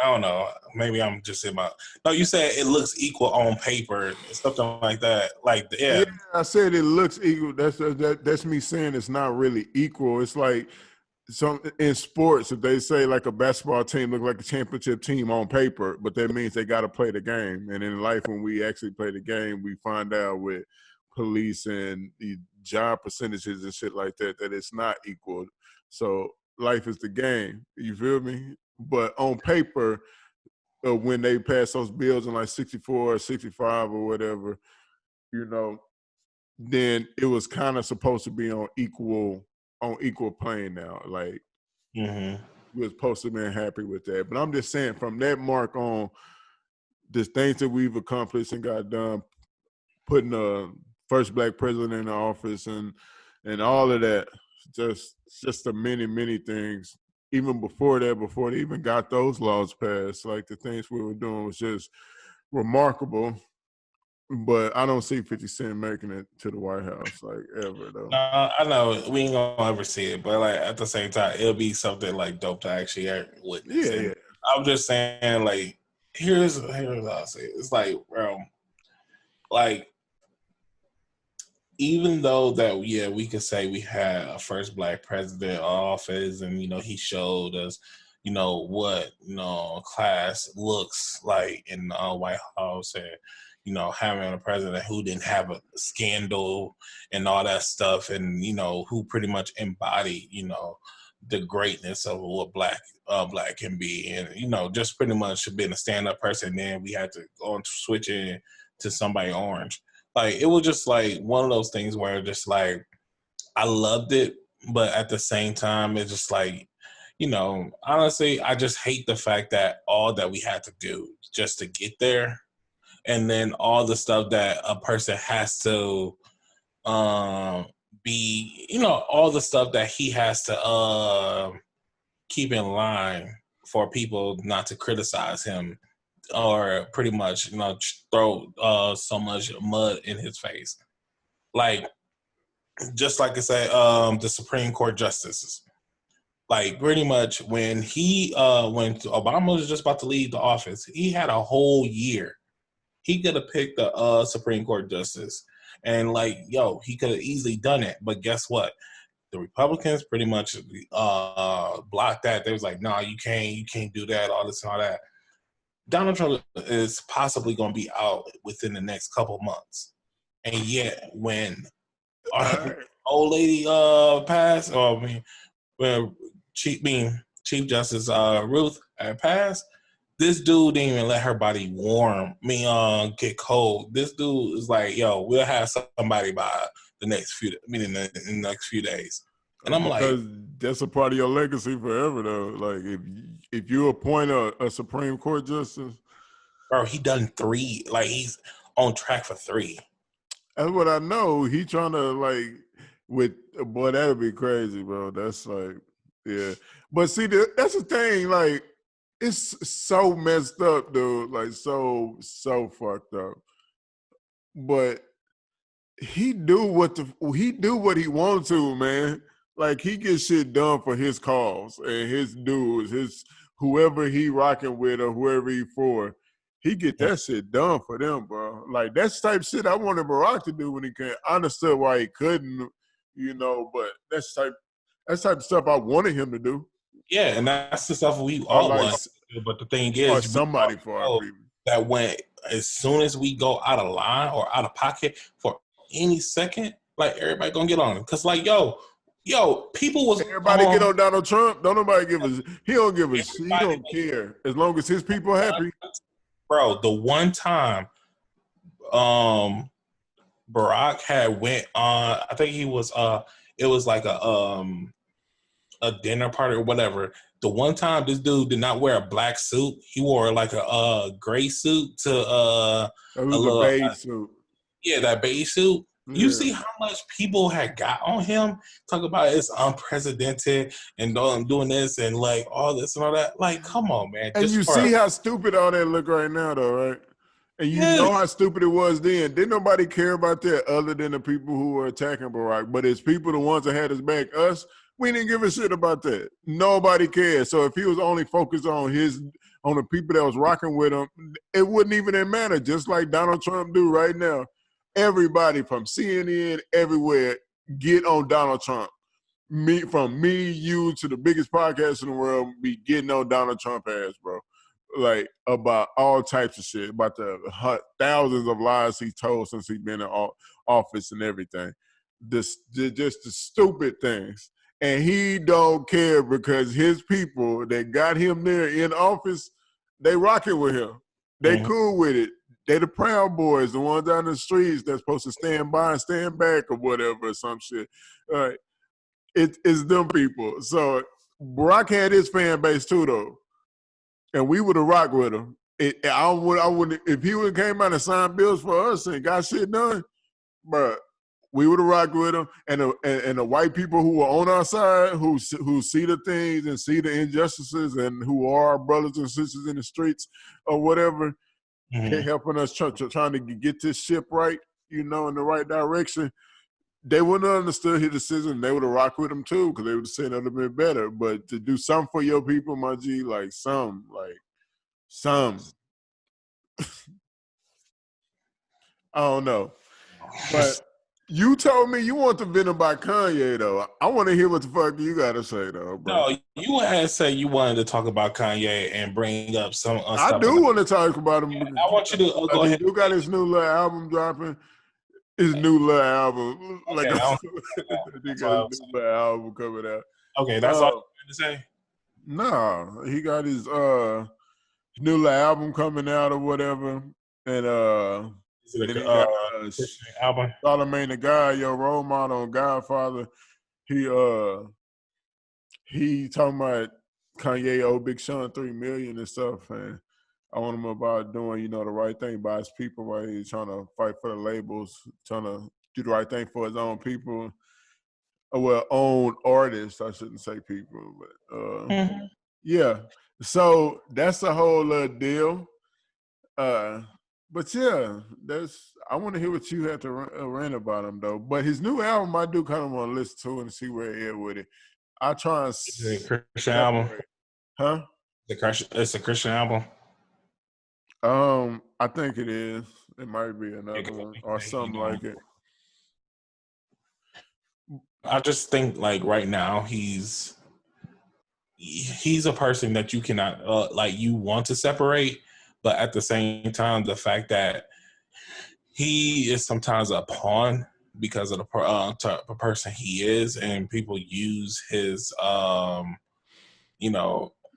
I don't know. Maybe I'm just in my. No, you said it looks equal on paper, something like that. Like, Yeah, yeah, I said it looks equal. That's me saying it's not really equal. It's like some in sports, if they say like a basketball team look like a championship team on paper, but that means they got to play the game. And in life, when we actually play the game, we find out with police and the job percentages and shit like that that it's not equal. So life is the game. You feel me? But on paper, when they pass those bills in like 64 or 65 or whatever, you know, then it was kind of supposed to be on equal plane now. Like mm-hmm. we was supposed to be happy with that. But I'm just saying from that mark on, the things that we've accomplished and got done, putting the first black president in the office and all of that, just the many things. Even before that, before they even got those laws passed, like the things we were doing was just remarkable. But I don't see 50 Cent making it to the White House, like, ever, though. I know we ain't gonna ever see it, but like at the same time, it'll be something like dope to actually witness. Yeah, And yeah. I'm just saying, like, here's what I'll say. It's like, like even though that we could say we had a first black president in office, and he showed us what class looks like in the White House, and having a president who didn't have a scandal and all that stuff, and who pretty much embodied the greatness of what black can be, and just pretty much being a stand-up person. Then we had to go and switch in to somebody orange. Like, it was just like one of those things where just like I loved it, but at the same time, it's just like, honestly, I just hate the fact that all that we had to do just to get there, and then all the stuff that a person has to be, all the stuff that he has to keep in line for people not to criticize him, or pretty much throw so much mud in his face. Like, just like I say, the Supreme Court justices. Like, pretty much when when Obama was just about to leave the office, he had a whole year. He could have picked the Supreme Court justice, and like, he could have easily done it. But guess what? The Republicans pretty much blocked that. They was like, "No, you can't do that. All this and all that." Donald Trump is possibly going to be out within the next couple months, and yet when All our right. old lady passed, or when Chief Justice Ruth had passed, This dude didn't even let her body warm. Get cold. This dude is like, yo, we'll have somebody by the next few. In the next few days. And I'm like, because that's a part of your legacy forever, though. Like if you appoint a Supreme Court justice, bro, he done 3. Like he's on track for 3. that's what I know. He trying to like with boy, that'd be crazy, bro. That's like, yeah. But see, that's the thing. Like, it's so messed up, dude. Like, so fucked up. But he do what he wants to, man. Like he gets shit done for his cause and his dudes, his whoever he rocking with or whoever he for. He get that shit done for them, bro. Like that's type shit I wanted Barack to do when he came. I understood why he couldn't, but that's type of stuff I wanted him to do. Yeah, and that's the stuff we Or all like, want. But the thing or is, we all somebody for our know people. that when as soon as we go out of line or out of pocket for any second, like everybody gonna get on him. Cause like, yo, people was Everybody get on Donald Trump. Don't nobody give a. He don't give a. He don't care as long as his people are happy. Bro, the one time, Barack had went on. I think he was. It was like a dinner party or whatever. The one time this dude did not wear a black suit, he wore like a gray suit to It was a a little beige suit. yeah, that beige suit. You Yeah. see how much people had got on him? Talk about it's unprecedented and doing this and like all this and all that. Like, come on, man. And you see how stupid all that look right now, though, right? And you know how stupid it was then. Didn't nobody care about that other than the people who were attacking Barack. But it's people, the ones that had his back, us, we didn't give a shit about that. Nobody cared. So if he was only focused on the people that was rocking with him, it wouldn't even matter. Just like Donald Trump do right now. Everybody from CNN, everywhere, get on Donald Trump. From me, you to the biggest podcast in the world, be getting on Donald Trump ass, bro. Like about all types of shit, about the thousands of lies he told since he's been in office and everything. Just the stupid things, and he don't care because his people that got him there in office, they rocking with him. They cool with it. They the Proud Boys, the ones down the streets that's supposed to stand by and stand back or whatever or some shit. It's them people. So Barack had his fan base too, though, and we would have rocked with him. I would if he would have came out and signed bills for us and got shit done, but we would have rocked with him. And the white people who were on our side, who see the things and see the injustices, and who are our brothers and sisters in the streets or whatever, helping us trying to get this ship right, in the right direction. They wouldn't have understood his decision. They would have rocked with him too, because they would have said it would have been better. But to do something for your people, my G, like some. I don't know. But you told me you want to vent about Kanye, though. I want to hear what the fuck you got to say, though, bro. No, you had said you wanted to talk about Kanye and bring up some I stuff. do want to talk about him. I want you to go ahead. He do got his new little album dropping. His new little album. Okay, Like, he that's got his new little album coming out. Okay, that's all you wanted to say? Nah, he got his new little album coming out or whatever. And Is it then he got album? Charlamagne the God, your role model on Godfather. He talking about Kanye owe Big Sean $3 million and stuff, and I want him about doing, the right thing by his people, right? He's trying to fight for the labels, trying to do the right thing for his own people. Well, own artists, I shouldn't say people, but yeah. So that's the whole deal. But yeah, I want to hear what you have to rant about him though. But his new album, I do kind of want to listen to and see where he is with it. I try and Is it a Christian album? Huh? It's a Christian album. I think it is. It might be another one or something like it. I just think like right now he's a person that you cannot you want to separate, but at the same time the fact that he is sometimes a pawn because of the person he is, and people use his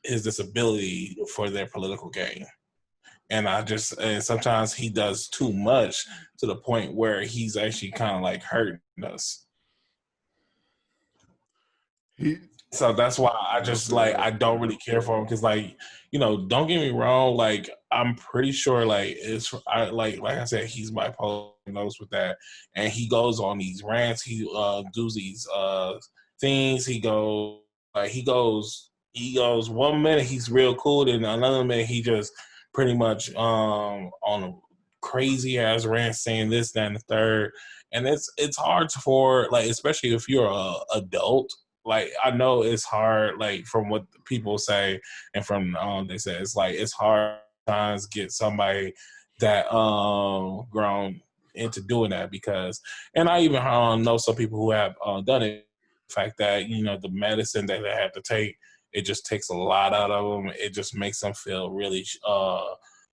his disability for their political gain. And sometimes he does too much to the point where he's actually kind of like hurting us. So that's why I just like, I don't really care for him, because like, don't get me wrong, like I'm pretty sure like like I said, he's bipolar, knows with that, and he goes on these rants, he does these things, he goes 1 minute he's real cool, then another minute he just pretty much on a crazy ass rant saying this, that, and the third. And it's hard for, like, especially if you're a adult. Like, I know it's hard, like, from what people say and from they say, it's like it's hard sometimes get somebody that grown into doing that, because, and I even know some people who have done it. The fact that the medicine that they have to take, it just takes a lot out of them. It just makes them feel really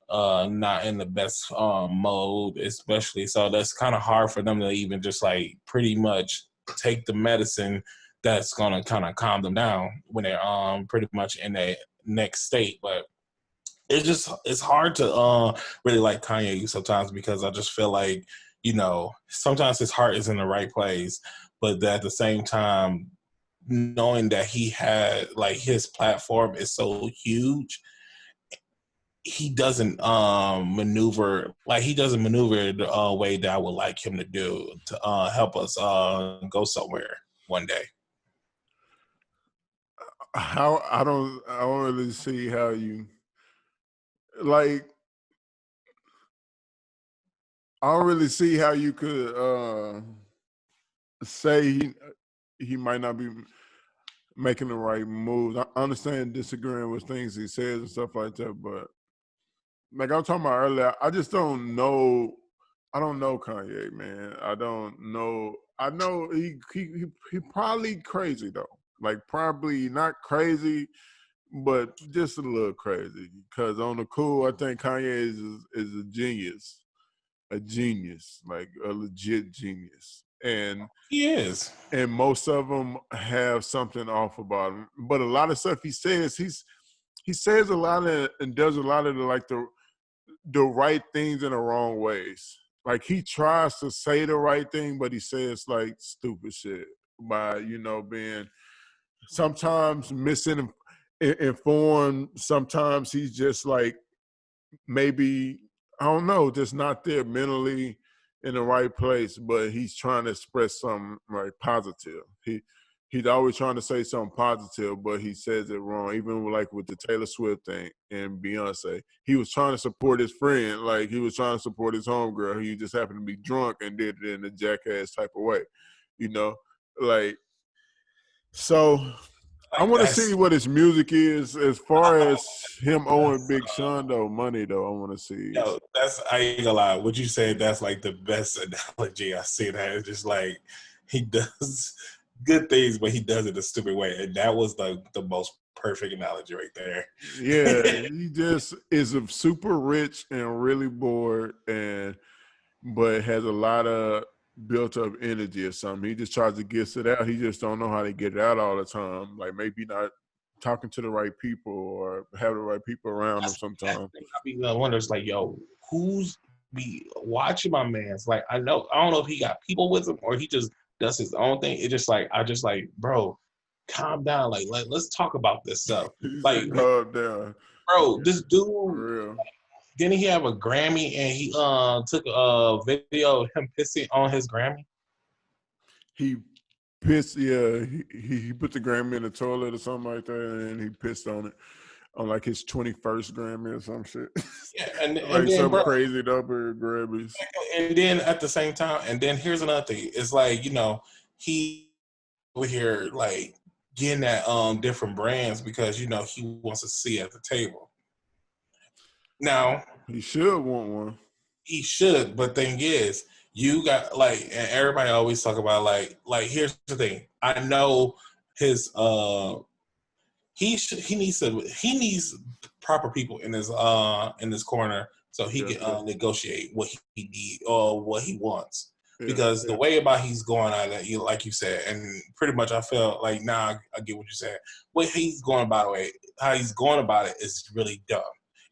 not in the best mode, especially. So that's kind of hard for them to even just like pretty much take the medicine that's gonna kind of calm them down when they're pretty much in that next state. But it's hard to really like Kanye sometimes, because I just feel like sometimes his heart is in the right place, but at the same time, knowing that he had, like, his platform is so huge, he doesn't maneuver the way that I would like him to do to help us go somewhere one day. I don't really see how you, like, I don't really see how you could say he might not be making the right moves. I understand disagreeing with things he says and stuff like that, but like I was talking about earlier, I just don't know. I don't know Kanye, man. I don't know. I know he probably crazy though. Like, probably not crazy, but just a little crazy. Because on the cool, I think Kanye is a genius, like a legit genius, and He is. and most of them have something off about him. But a lot of stuff he says, he says a lot of and does a lot of the right things in the wrong ways. Like, he tries to say the right thing, but he says like stupid shit by being sometimes misinformed. Sometimes he's just like, maybe, I don't know, just not there mentally in the right place, but he's trying to express something like positive. He's always trying to say something positive, but he says it wrong. Even like with the Taylor Swift thing and Beyonce, he was trying to support his friend, like he was trying to support his homegirl, who just happened to be drunk and did it in a jackass type of way, like, so. I Like, want to see what his music is as far as him owing that's Big Sean though. Money though, I want to see. that's, I ain't gonna lie. What you said, that's like the best analogy I see. That it's just like he does good things, but he does it a stupid way, and that was the most perfect analogy right there. Yeah, he just is a super rich and really bored, but has a lot of built up energy or something. He just tries to get it out. He just don't know how to get it out all the time. Like, maybe not talking to the right people or have the right people around him sometimes. I be wondering, it's like, yo, who's be watching my man's? Like, I don't know if he got people with him or he just does his own thing. It just like, I just like, bro, calm down. Like, let's talk about this stuff. He Like, said, calm down. bro, this dude, For real. didn't he have a Grammy and he took a video of him pissing on his Grammy? He pissed. Yeah, he put the Grammy in the toilet or something like that, and he pissed on it on like his 21st Grammy or some shit. Yeah, and Like then, some bro, crazy number of Grammys. and then at the same time, and then here's another thing. It's like, he over here like getting at different brands because he wants to see at the table. Now He should want one. he should, but thing is, you got like, and everybody always talk about like here's the thing. I know his he needs proper people in his corner so he can negotiate what he need or what he wants. because the way about he's going at it, like you said, and pretty much I feel like now I get what you said. What he's going about it, how he's going about it is really dumb.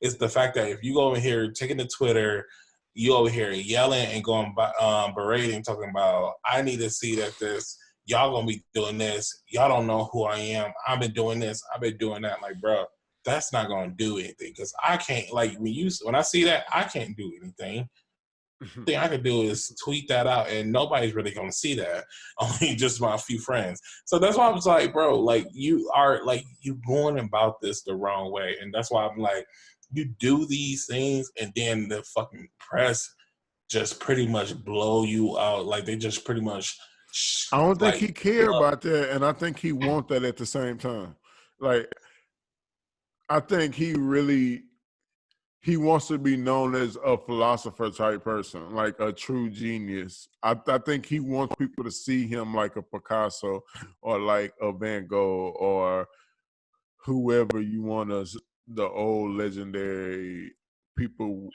It's the fact that if you go over here taking to Twitter, you over here yelling and going berating, talking about I need to see that this y'all gonna be doing this. Y'all don't know who I am. I've been doing this. I've been doing that. Like, bro, that's not gonna do anything because I can't. Like when I see that, I can't do anything. Thing I could do is tweet that out, and nobody's really gonna see that. Only just my few friends. So that's why I was like, bro, like you are like you going about this the wrong way, and that's why I'm like, you do these things, and then the fucking press just pretty much blow you out. Like they just pretty much I don't think like he care about that, and I think he want that at the same time. Like I think he wants to be known as a philosopher type person, like a true genius. I think he wants people to see him like a Picasso or like a Van Gogh or whoever you want us, the old legendary people.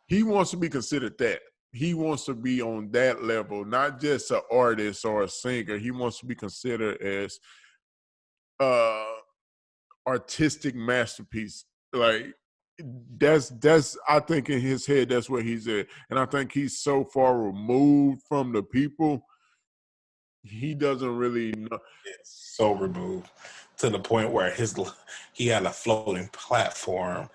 He wants to be considered that. He wants to be on that level, not just an artist or a singer. He wants to be considered as uh artistic masterpiece. Like that's I think in his head that's where he's at. And I think he's so far removed from the people, he doesn't really know. it's so removed to the point where he had a floating platform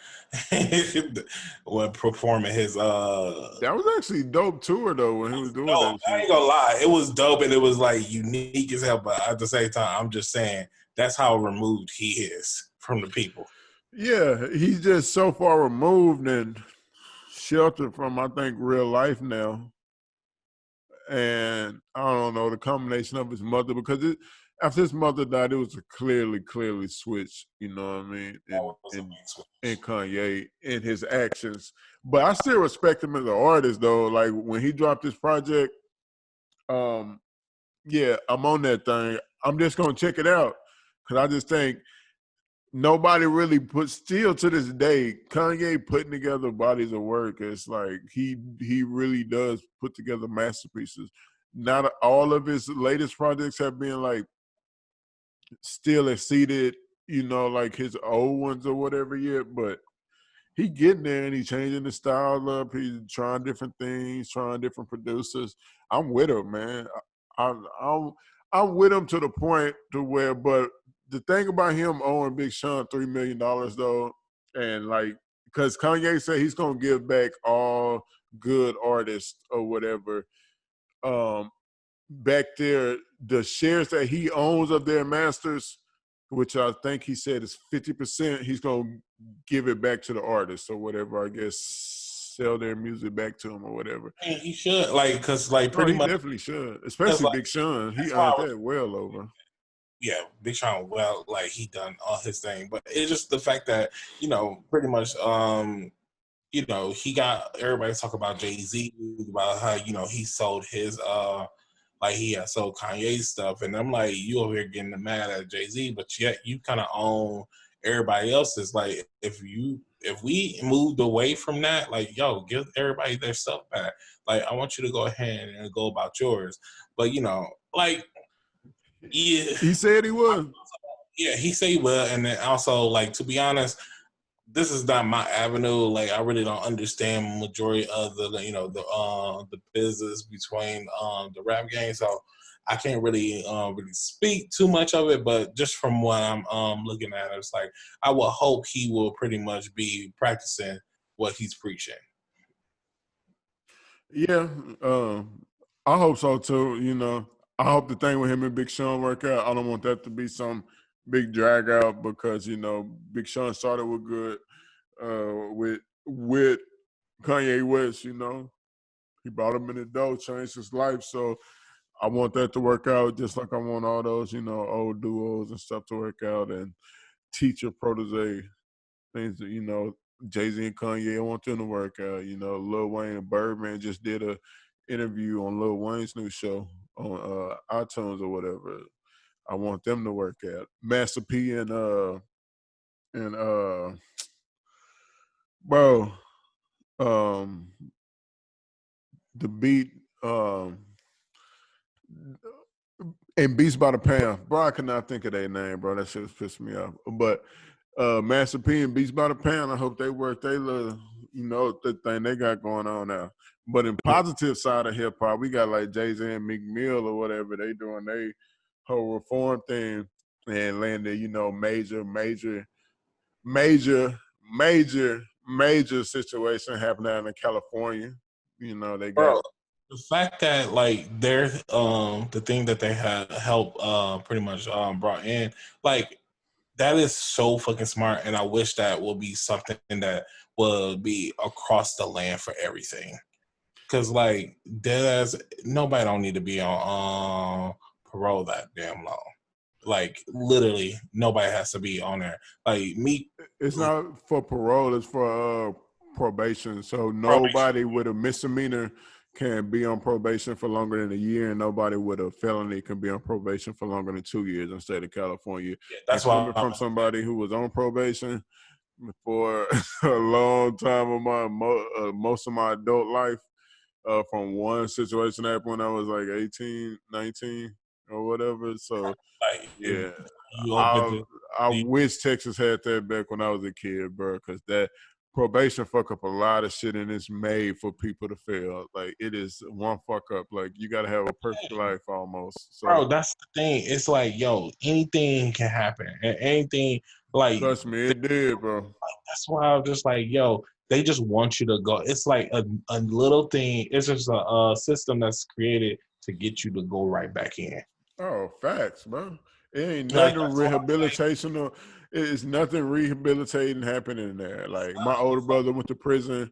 when performing his That was actually dope tour though when he was doing dope. that I shit. ain't gonna lie, it was dope and it was like unique as hell. But at the same time, I'm just saying that's how removed he is from the people. Yeah, he's just so far removed and sheltered from I think real life now. And I don't know the combination of his mother because after his mother died, it was a clearly switch. You know what I mean? That was a big In switch. Kanye in his actions, but I still respect him as an artist though. Like when he dropped this project, um, yeah, I'm on that thing. I'm just gonna check it out because I just think nobody really put still to this day Kanye putting together bodies of work. It's like he really does put together masterpieces. Not all of his latest projects have been like still exceeded, like his old ones or whatever yet, but he getting there and he changing the style up. He's trying different things, trying different producers. I'm with him, man. I'm with him to the point to where, but the thing about him owing Big Sean $3 million though, and like, because Kanye said he's gonna give back all good artists or whatever. Um, Back there, the shares that he owns of their masters, which I think he said is 50%, he's gonna give it back to the artists or whatever. I guess sell their music back to him or whatever. And he should because Oh, pretty he much definitely should, because especially Big Sean. He that's why earned I was that well over. yeah, Big Sean, well, like he done all his thing, but it's just the fact that pretty much, he got everybody talk about Jay-Z about how he sold his like he had sold Kanye stuff, and I'm like, you over here getting mad at Jay-Z, but yet you kind of own everybody else's. Like if we moved away from that, like yo, give everybody their stuff back. Like I want you to go ahead and go about yours, but like yeah. He said he was. Yeah, he say well, and then also like to be honest, this is not my avenue. Like I really don't understand majority of the business between the rap game, so I can't really speak too much of it. But just from what I'm looking at, it's like I would hope he will pretty much be practicing what he's preaching. Yeah, I hope so too. I hope the thing with him and Big Sean work out. I don't want that to be some big drag out because Big Sean started with good, with Kanye West. He brought him in the door, changed his life. So I want that to work out, just like I want all those old duos and stuff to work out, and teacher protege things that Jay-Z and Kanye, I want them to work out. Lil Wayne and Birdman just did a interview on Lil Wayne's new show on iTunes or whatever. I want them to work out. Master P and bro, um the beat um, and Beast by the Pound. Bro, I could not think of their name, bro. That shit was pissing me off. But Master P and Beast by the Pound, I hope they work they little, the thing they got going on now. But in positive side of hip hop, we got like Jay-Z and Meek Mill or whatever, they doing they whole reform thing and landed, major situation happening down in California. They got Bro, the fact that like they're the thing that they had helped pretty much brought in, like that is so fucking smart, and I wish that would be something that would be across the land for everything. Cause like dead nobody don't need to be on parole that damn long. Like literally nobody has to be on there. Like me, it's not for parole, it's for probation. So probation. nobody with a misdemeanor can be on probation for longer than a year, and nobody with a felony can be on probation for longer than 2 years in the state of California. Yeah, And that's why coming from somebody who was on probation for a long time of most of my adult life, from one situation that happened when I was like 18, 19 or whatever. So like if yeah, you open I to I the wish Texas had that back when I was a kid, bro, because that probation fuck up a lot of shit and it's made for people to fail. Like it is one fuck up. Like you gotta have a perfect life almost. So bro, that's the thing. It's like, yo, anything can happen. And anything like trust me, it did, bro. that's why I'm just like, yo, they just want you to go. It's like a little thing. It's just a system that's created to get you to go right back in. Oh, facts, bro. It ain't Like nothing that's what I'm saying. rehabilitational. It's nothing rehabilitating happening there. Like my older brother went to prison,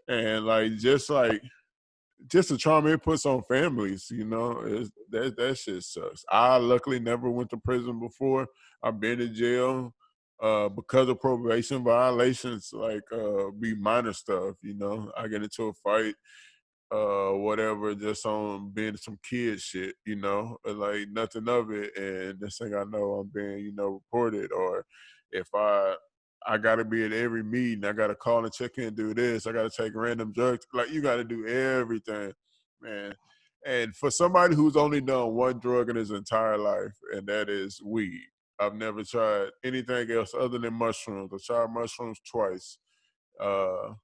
and just the trauma it puts on families. That shit sucks. I luckily never went to prison before. I've been in jail because of probation violations, like be minor stuff. I get into a fight whatever, just on being some kid shit, like nothing of it. And this thing I know I'm being, reported, or if I gotta be at every meeting, I gotta call and check in, do this, I gotta take random drugs. Like you gotta do everything, man. And for somebody who's only done one drug in his entire life, and that is weed. I've never tried anything else other than mushrooms. I tried mushrooms twice. Uh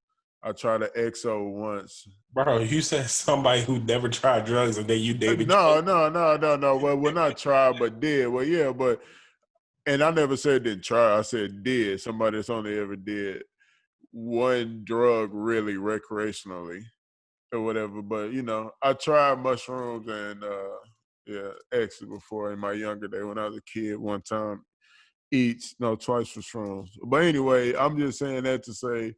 I tried an XO once. Bro, you said somebody who never tried drugs and then you dated No, no, no, no, no. Well, not try, but did. Well, yeah, and I never said didn't try. I said did. Somebody that's only ever did one drug really recreationally or whatever. But I tried mushrooms and yeah, X before in my younger day when I was a kid. One time each, no, twice for shrooms. But anyway, I'm just saying that to say,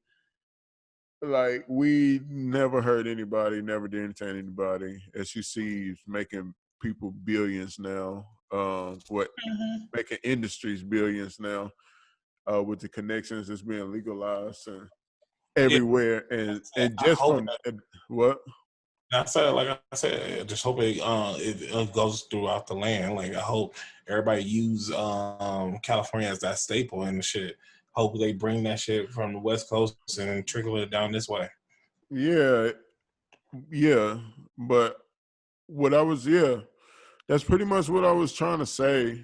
like, we never hurt anybody, never did anything to anybody. As you see, he's making people billions now. What Mhm. making industries billions now, with the connections that's being legalized and Yeah, everywhere, and I just hope from what? I said, like I said, I just hope it goes throughout the land. Like I hope everybody use California as that staple and shit. Hope they bring that shit from the West Coast and trickle it down this way. Yeah, yeah. But yeah, that's pretty much what I was trying to say.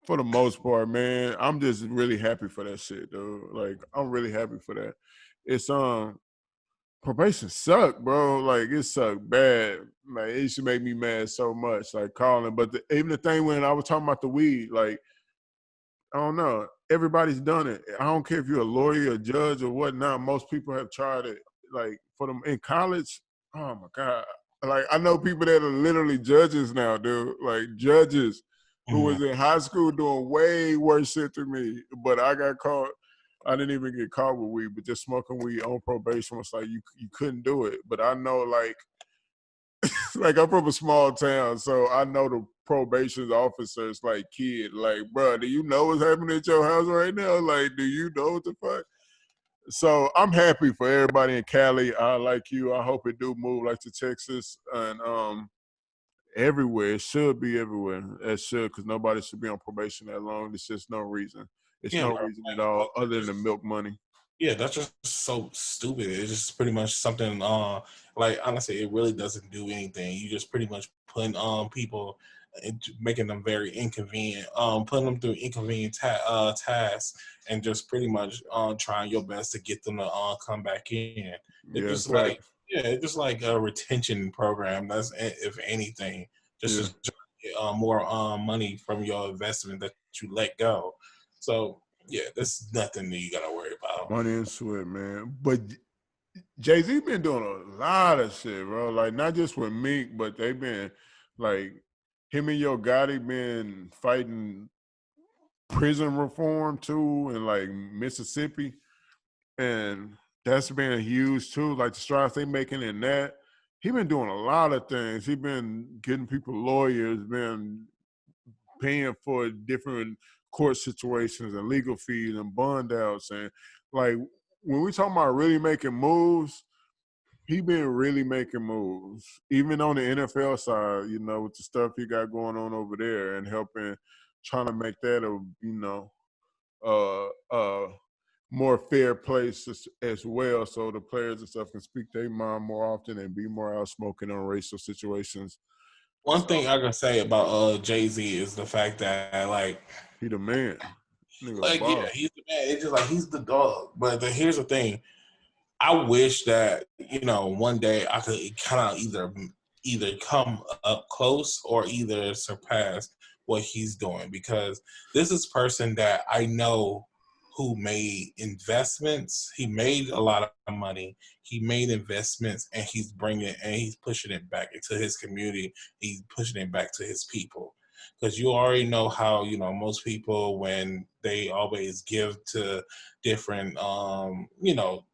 For the most part, man, I'm just really happy for that shit, dude. Like, I'm really happy for that. It's probation sucked, bro. Like it sucked bad. Like it used to make me mad so much. Like calling, but even the thing when I was talking about the weed, like I don't know, everybody's done it. I don't care if you're a lawyer, a judge, or whatnot. Most people have tried it. Like for them in college, oh my god. Like I know people that are literally judges now, dude. Like judges who Mhm. was in high school doing way worse shit than me, but I got caught. I didn't even get caught with weed, but just smoking weed on probation was like you couldn't do it. But I know like I'm from a small town, so I know the probation officers like kid, like, bro, do you know what's happening at your house right now? Like, do you know what the fuck? So I'm happy for everybody in Cali. I like you. I hope it do move like to Texas and everywhere. It should be everywhere. It should, because nobody should be on probation that long. There's just no reason. It's Yeah, no bro. reason at Like, all hope other than the just milk money. Yeah, that's just so stupid. It's just pretty much something. Like honestly, it really doesn't do anything. You just pretty much putting people, into making them very inconvenient. Putting them through inconvenient tasks, and just pretty much trying your best to get them to come back in. It's Yeah, just like facts. yeah, it's just like a retention program. That's if anything, just Yeah, to get more money from your investment that you let go. So yeah, there's nothing that you gotta worry about. money and sweat, man. But Jay-Z been doing a lot of shit, bro. Like not just with Meek, but they been like him and Yo Gotti been fighting prison reform too in like Mississippi. And that's been huge too. Like the strides they making in that. He been doing a lot of things. He been getting people lawyers, been paying for different court situations and legal fees and bond outs. And like when we talking about really making moves, he been really making moves. Even on the NFL side, you know, with the stuff he got going on over there and helping trying to make that a, you know, uh more fair place as well, so the players and stuff can speak their mind more often and be more outspoken on racial situations. One thing So I can say about Jay-Z is the fact that he the man, nigga, yeah, boss. he's the man. It's just like he's the dog. But here's the thing: I wish that one day I could kind of either come up close or either surpass what he's doing, because this is person that I know who made investments. He made a lot of money. He made investments, and he's pushing it back into his community. He's pushing it back to his people. Because you already know how most people, when they always give to different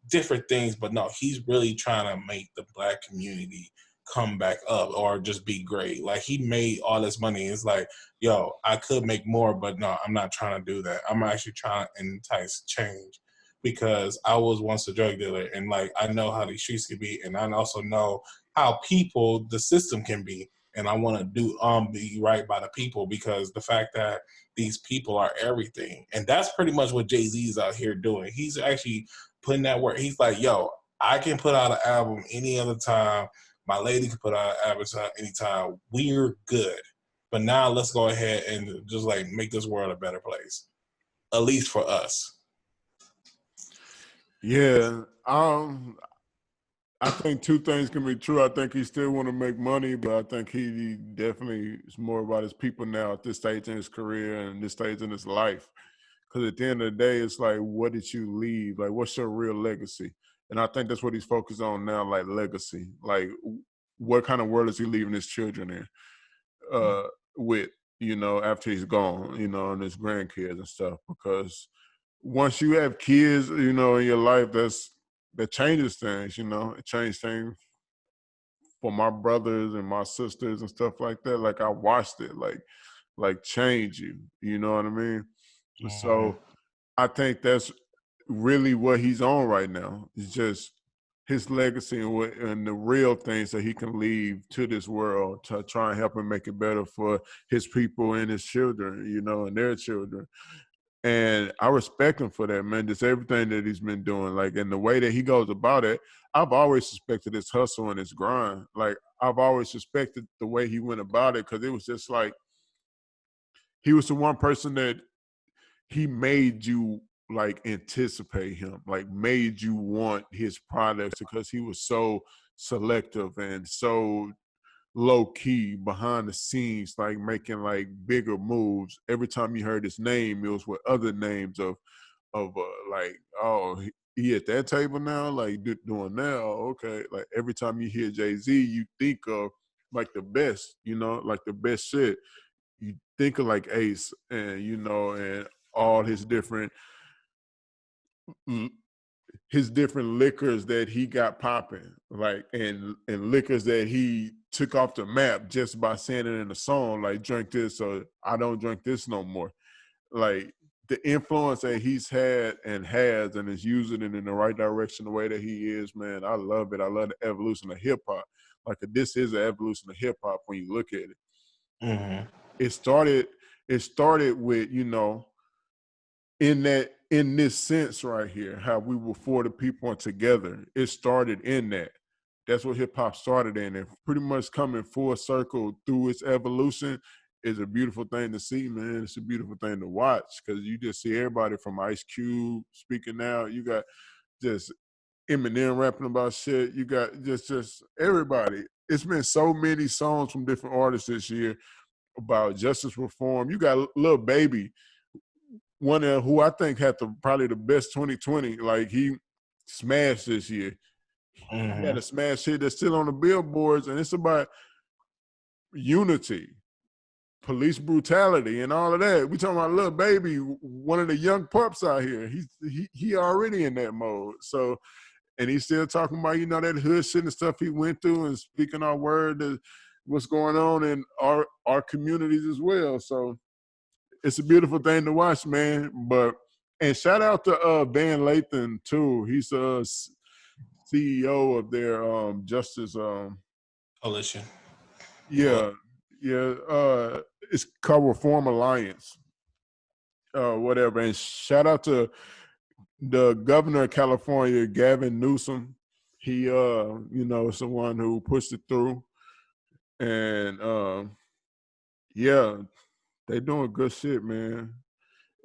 different things, but no, he's really trying to make the black community come back up or just be great. Like he made all this money. It's like, yo, I could make more, but no, I'm not trying to do that. I'm actually trying to entice change, because I was once a drug dealer, and like I know how these streets can be, and I also know how the system can be. And I want to be right by the people, because the fact that these people are everything. And that's pretty much what Jay-Z's out here doing. He's actually putting that work. He's like, yo, I can put out an album any other time. My lady can put out an album anytime. We're good. But now let's go ahead and just like make this world a better place, at least for us. Yeah, I think two things can be true. I think he still want to make money, but I think he definitely is more about his people now at this stage in his career and this stage in his life. Because at the end of the day, it's like, what did you leave? Like, what's your real legacy? And I think that's what he's focused on now, like legacy. Like, what kind of world is he leaving his children in with, you know, after he's gone, you know, and his grandkids and stuff. Because once you have kids, you know, in your life, that changes things, you know. It changed things for my brothers and my sisters and stuff like that. Like I watched it, like change you. You know what I mean? Mm-hmm. So I think that's really what he's on right now. It's just his legacy and the real things that he can leave to this world to try and help him make it better for his people and his children, you know, and their children. And I respect him for that, man. Just everything that he's been doing, like, and the way that he goes about it. I've always suspected his hustle and his grind. Like, I've always suspected the way he went about it, because it was just like he was the one person that he made you like anticipate him, like made you want his products, because he was so selective and so low key behind the scenes, like making like bigger moves. Every time you heard his name, it was with other names of like, oh, he at that table now, like doing now. Okay, like every time you hear Jay-Z, you think of like the best, you know, like the best shit. You think of like Ace, and you know, and all mm, his different liquors that he got popping, like, and liquors that he took off the map just by saying it in a song, like drink this or I don't drink this no more. Like the influence that he's had and has and is using it in the right direction the way that he is, man, I love it. I love the evolution of hip hop. Like this is an evolution of hip hop when you look at it. Mm-hmm. It started it started with, you know, in this sense right here, how we were for the people and together. It started in that. That's what hip hop started in, and pretty much coming full circle through its evolution is a beautiful thing to see, man. It's a beautiful thing to watch because you just see everybody from Ice Cube speaking now. You got just Eminem rapping about shit. You got just everybody. It's been so many songs from different artists this year about justice reform. You got Lil Baby, one of who I think had probably the best 2020. Like he smashed this year. He had a smash hit that's still on the billboards, and it's about unity, police brutality, and all of that. We talking about Lil Baby, one of the young pups out here. He already in that mode. So, and he's still talking about that hood shit and stuff he went through, and speaking our word to what's going on in our communities as well. So it's a beautiful thing to watch, man. And shout out to Van Lathan too. He's CEO of their Justice Coalition. yeah, yeah. It's called Reform Alliance. Whatever. And shout out to the governor of California, Gavin Newsom. He is the one who pushed it through. And yeah, they doing good shit, man.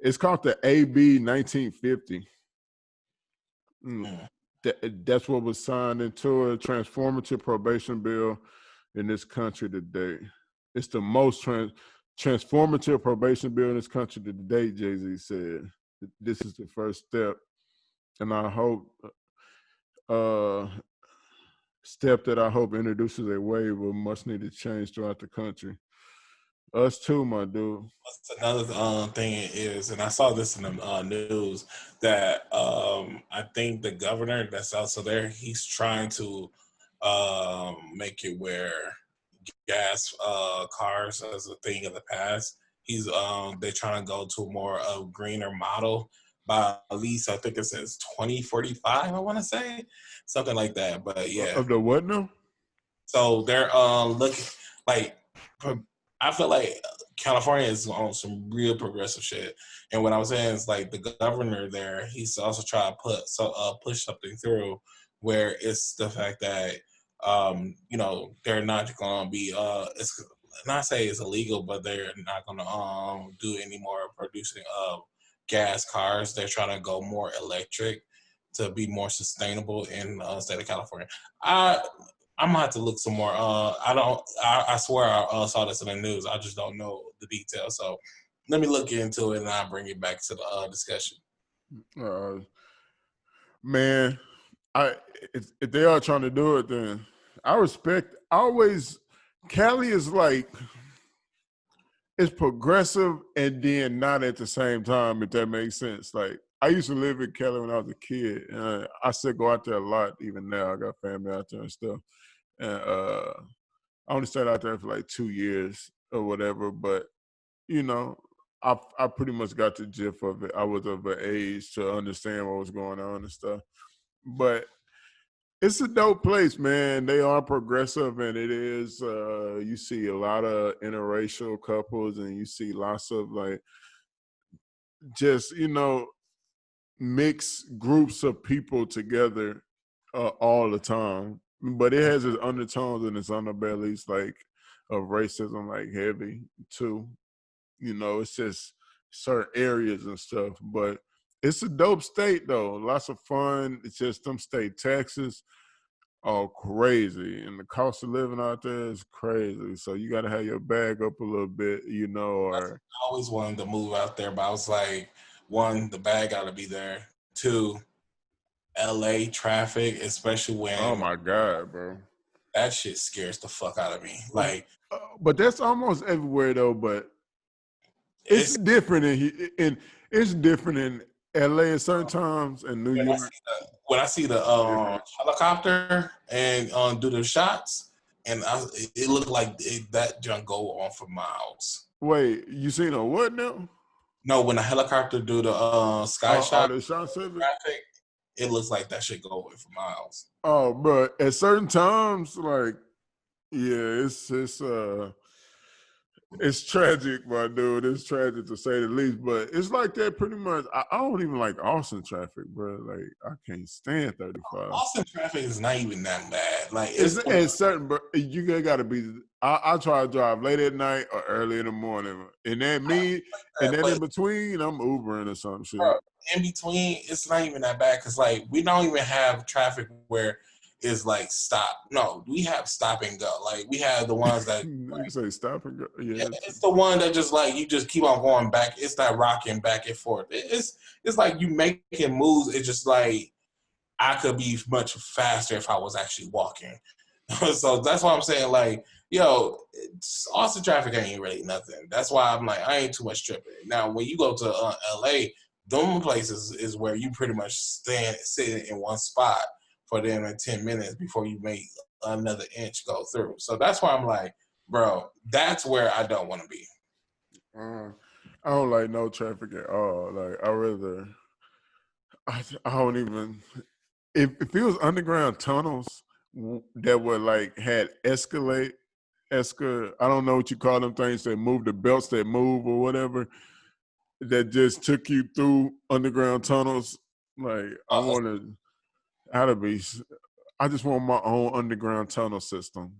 It's called the AB 1950. That's what was signed into a transformative probation bill in this country today. It's the most transformative probation bill in this country today, Jay-Z said. This is the first step. And I hope step that I hope introduces a wave of much needed change throughout the country. Us too, my dude. What's another thing is, and I saw this in the news, that I think the governor that's also there, he's trying to make it where gas cars as a thing of the past. They're trying to go to a more greener model by at least I think it says 2045. I want to say something like that. But yeah, Of the what now? so they're looking like I feel like California is on some real progressive shit. And what I was saying is like the governor there, he's also trying to push something through where it's the fact that they're not gonna be it's not say it's illegal, but they're not gonna do any more producing of gas cars. They're trying to go more electric to be more sustainable in the state of California. I'm gonna have to look some more. I swear I saw this in the news. I just don't know the details. So let me look into it and I'll bring it back to the discussion. Man, if they are trying to do it, then I respect. Cali is like it's progressive and then not at the same time. If that makes sense. Like I used to live in Cali when I was a kid, and I still go out there a lot. Even now, I got family out there and stuff. And I only stayed out there for like 2 years or whatever, but I pretty much got the gist of it. I was of an age to understand what was going on and stuff. But it's a dope place, man. They are progressive, and it is. You see a lot of interracial couples, and you see lots of like just mixed groups of people together all the time. But it has its undertones and its underbellies, like of racism, like heavy too. It's just certain areas and stuff. But it's a dope state though. Lots of fun. It's just them state taxes are crazy. And the cost of living out there is crazy. So you gotta have your bag up a little bit, or I always wanted to move out there, but I was like, one, the bag gotta be there. Two, LA traffic, especially oh when my God, bro. that shit scares the fuck out of me. Like But that's almost everywhere though. But it's it's different in it's different in LA at certain times and New when I York. see when I see the Different. helicopter and do the shots, and it looked like that junk go on for miles. Wait, you seen a what now? No, when the helicopter do the sky Oh, shot the shots of it. traffic, it looks like that shit go away for miles. Oh, bro, at certain times, like, yeah, it's It's tragic, my dude. It's tragic to say the least, but it's like that pretty much. I don't even like Austin traffic, bro. Like I can't stand 35. Austin traffic is not even that bad. Like It's certain, but you gotta be. I try to drive late at night or early in the morning, and that in but between, I'm Ubering or some shit. bro, in between, it's not even that bad because like we don't even have traffic where it's like stop. No, we have stop and go. Like we have the ones that You say stop and go. Yeah, it's the one that just like you just keep on going back. It's not rocking back and forth. It's like you making moves. It's just like I could be much faster if I was actually walking. So that's why I'm saying like, yo, Austin traffic ain't really nothing. That's why I'm like, I ain't too much tripping. Now, when you go to LA, them places is where you pretty much sitting in one spot for them in 10 minutes before you make another inch go through. So that's why I'm like, bro, that's where I don't want to be. uh, I don't like no traffic at all. Like I don't even. If it was underground tunnels that were like had I don't know what you call them things that move the belts that move or whatever that just took you through underground tunnels. Like I Uh, wanted how to be. I just want my own underground tunnel system.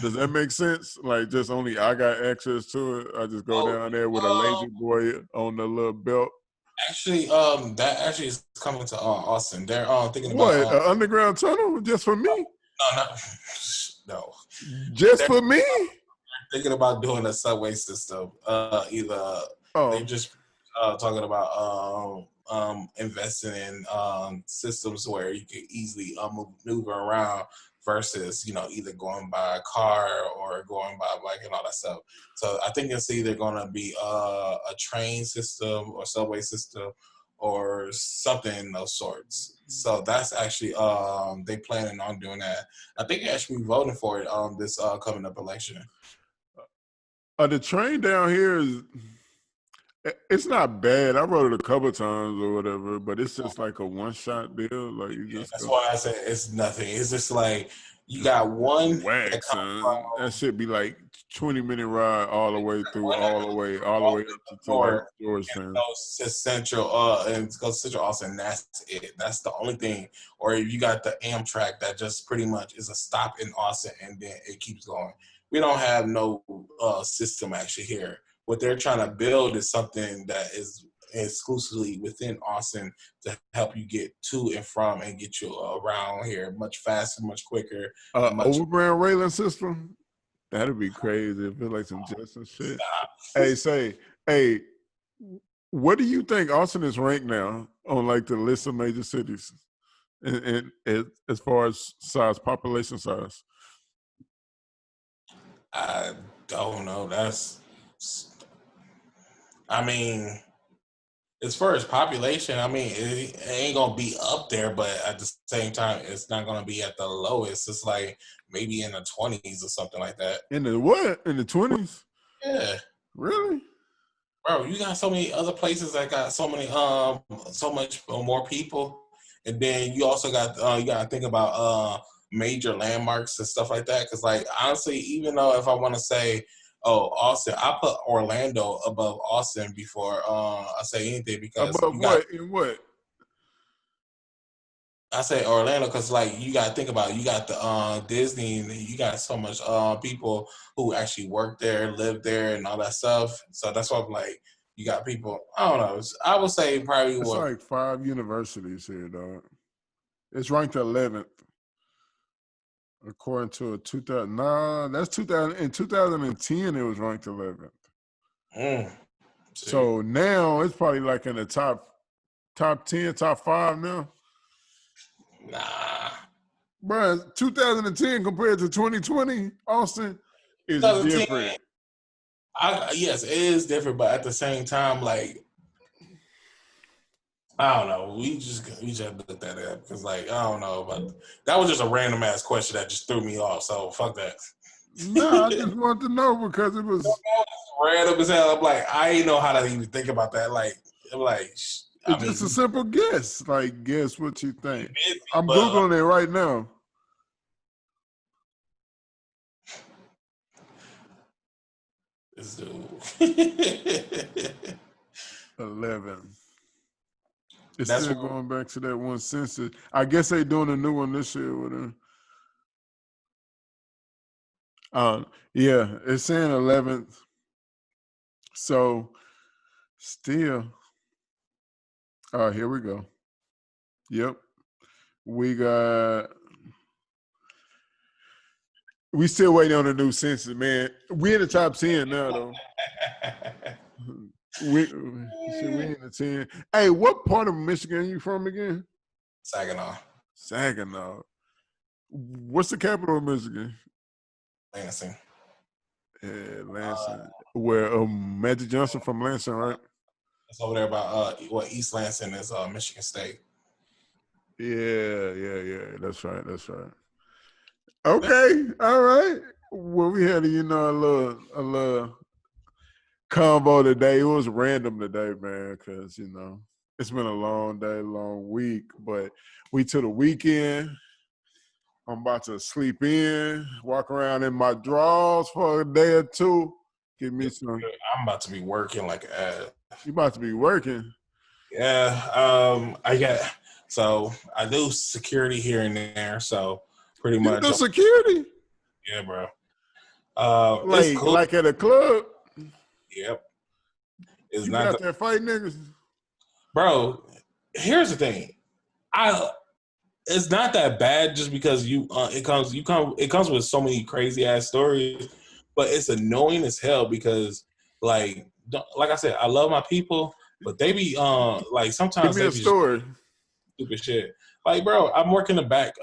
Does that make sense? Like just only I got access to it. I just go oh, down there with a lazy boy on the little belt. actually, that actually is coming to Austin. They're thinking about What? An underground tunnel just for me? no, no. Just They're for me? thinking about doing a subway system. Either they're Oh, just talking about investing in systems where you can easily maneuver around versus either going by a car or going by bike and all that stuff. So I think it's either going to be a train system or subway system or something in those sorts. So that's actually they planning on doing that. I think they actually be voting for it this coming up election. the train down here is it's not bad. I rode it a couple times or whatever, but it's just like a one shot deal. Like you Yeah, just that's go why I said it's nothing. It's just like you got one that whack, comes son. That from should be like 20-minute ride all the way through, one that all the way goes up to like north and Georgetown. goes to Central and goes to Central Austin. That's it. That's the only thing. Or if you got the Amtrak that just pretty much is a stop in Austin and then it keeps going. We don't have no system actually here. What they're trying to build is something that is exclusively within Austin to help you get to and from and get you around here much faster, much quicker, much Overbrand railing system. That'd be crazy if it's like some Jetson shit. stop. Hey, what do you think Austin is ranked now on like the list of major cities, and as far as size, population size? I don't know. I mean, as far as population, I mean, it ain't gonna be up there, but at the same time, it's not gonna be at the lowest. It's like maybe in the 20s or something like that. In the what? In the 20s? Yeah, Really? bro, you got so many other places that got so much more people, and then you also got you gotta think about major landmarks and stuff like that. Because like honestly, even though if I want to say, oh, Austin, I put Orlando above Austin before I say anything because Above you got what? In what? I say Orlando because like you got to think about it. You got the Disney and you got so much people who actually work there, live there, and all that stuff. So that's why I'm like, you got people. I don't know. I would say probably It's what like 5 universities here, dog. It's ranked 11th according to a 2000. Nah, that's 2000. In 2010, it was ranked 11th. mm, see. So now it's probably like in the top 10, top 5 now. Nah, Bro, 2010 compared to 2020, Austin is 2010. different. Yes, it is different, but at the same time, like I don't know. We just looked that up because like I don't know, but that was just a random ass question that just threw me off. So fuck that. Nah, I just wanted to know because it was Random as hell. I'm like, I ain't know how to even think about that. Like, I'm like, I it's just a mean, simple guess. Like, guess what you think. busy, I'm but like, Googling it right now. This dude. 11. It's That's still what. going back to that one census. I guess they doing a new one this year with them. Yeah, it's saying 11th. So still, here we go. Yep. We still waiting on the new census, man. We in the top 10 now, though. We in the 10. Hey, what part of Michigan are you from again? Saginaw. Saginaw. What's the capital of Michigan? Lansing. Yeah, Lansing. Where Magic Johnson from Lansing, right? It's over there by East Lansing is Michigan State. Yeah. That's right. Okay, all right. Well, we had a little convo today. It was random today, man, because it's been a long day, long week. But we to the weekend. I'm about to sleep in, walk around in my drawers for a day or two. Give me some. I'm about to be working like You about to be working? Yeah. I do security here and there, so pretty You much. do security? Yeah, bro. It's Like cool. like at a club? Yep. It's You not got there fighting niggas? bro. Here's the thing. It's not that bad just because it comes with so many crazy ass stories, but it's annoying as hell because like I said, I love my people, but they be like Give sometimes me they a be just story. stupid shit. Like, bro, I'm working the back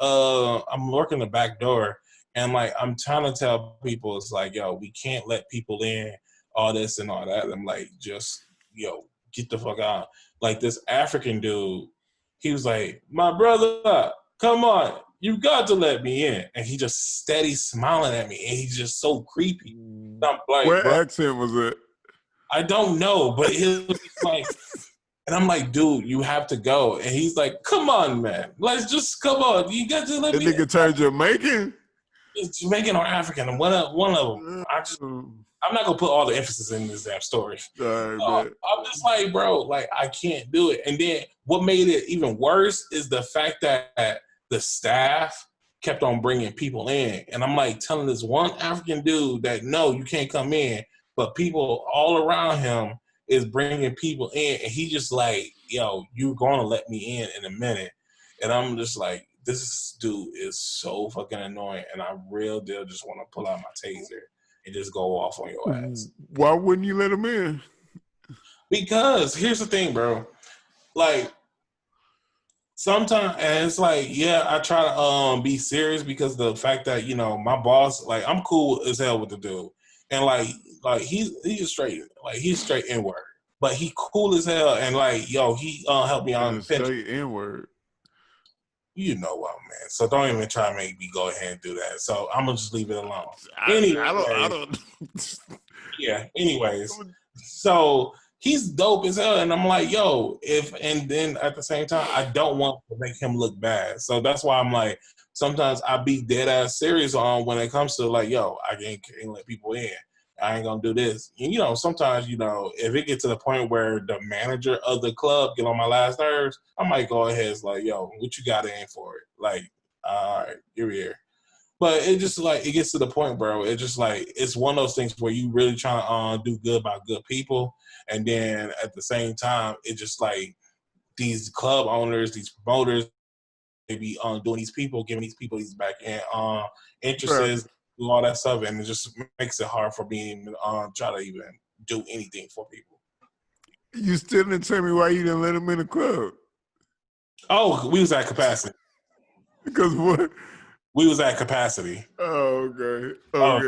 door, and like I'm trying to tell people, it's like, yo, we can't let people in, all this and all that. I'm like, just get the fuck out. Like this African dude, he was like, my brother, come on, you got to let me in, and he just steady smiling at me, and he's just so creepy. I'm like, What bro, accent was it? I don't know, but he was like. And I'm like, dude, you have to go. And he's like, come on, man. Let's just come on. You got to let The me. nigga turned Jamaican? It's Jamaican or African. And one of them. I'm not gonna put all the emphasis in this damn story. All right, man. I'm just like, bro, like I can't do it. And then what made it even worse is the fact that the staff kept on bringing people in, and I'm like telling this one African dude that no, you can't come in, but people all around him is bringing people in, and he just like, yo, you're gonna let me in a minute, and I'm just like, this dude is so fucking annoying, and I real deal just want to pull out my taser and just go off on your ass. Why wouldn't you let him in? Because here's the thing, bro. Like sometimes, and it's like, yeah, I try to be serious because the fact that my boss, like, I'm cool as hell with the dude, and like he's straight N-word, but he cool as hell, and like yo, he helped me on And the a pension. straight N-word. You know what, man. So don't even try to make me go ahead and do that. So I'm gonna just leave it alone. I don't. Yeah. Anyways, so he's dope as hell, and I'm like, yo, and then at the same time, I don't want to make him look bad. So that's why I'm like, sometimes I be dead ass serious on when it comes to like, yo, I can't let people in. I ain't gonna do this. And, sometimes, if it gets to the point where the manager of the club get on my last nerves, I might go ahead and it's like, yo, what you got in for it? Like, all right, you're here. But it just like it gets to the point, bro. It's just like it's one of those things where you really trying to do good by good people, and then at the same time, it just like these club owners, these promoters, they be doing giving these people these back end interests, do all that stuff, and it just makes it hard for me to try to even do anything for people. You still didn't tell me why you didn't let him in the club. Oh, we was at capacity. Because what? We was at capacity. Oh, okay. Oh.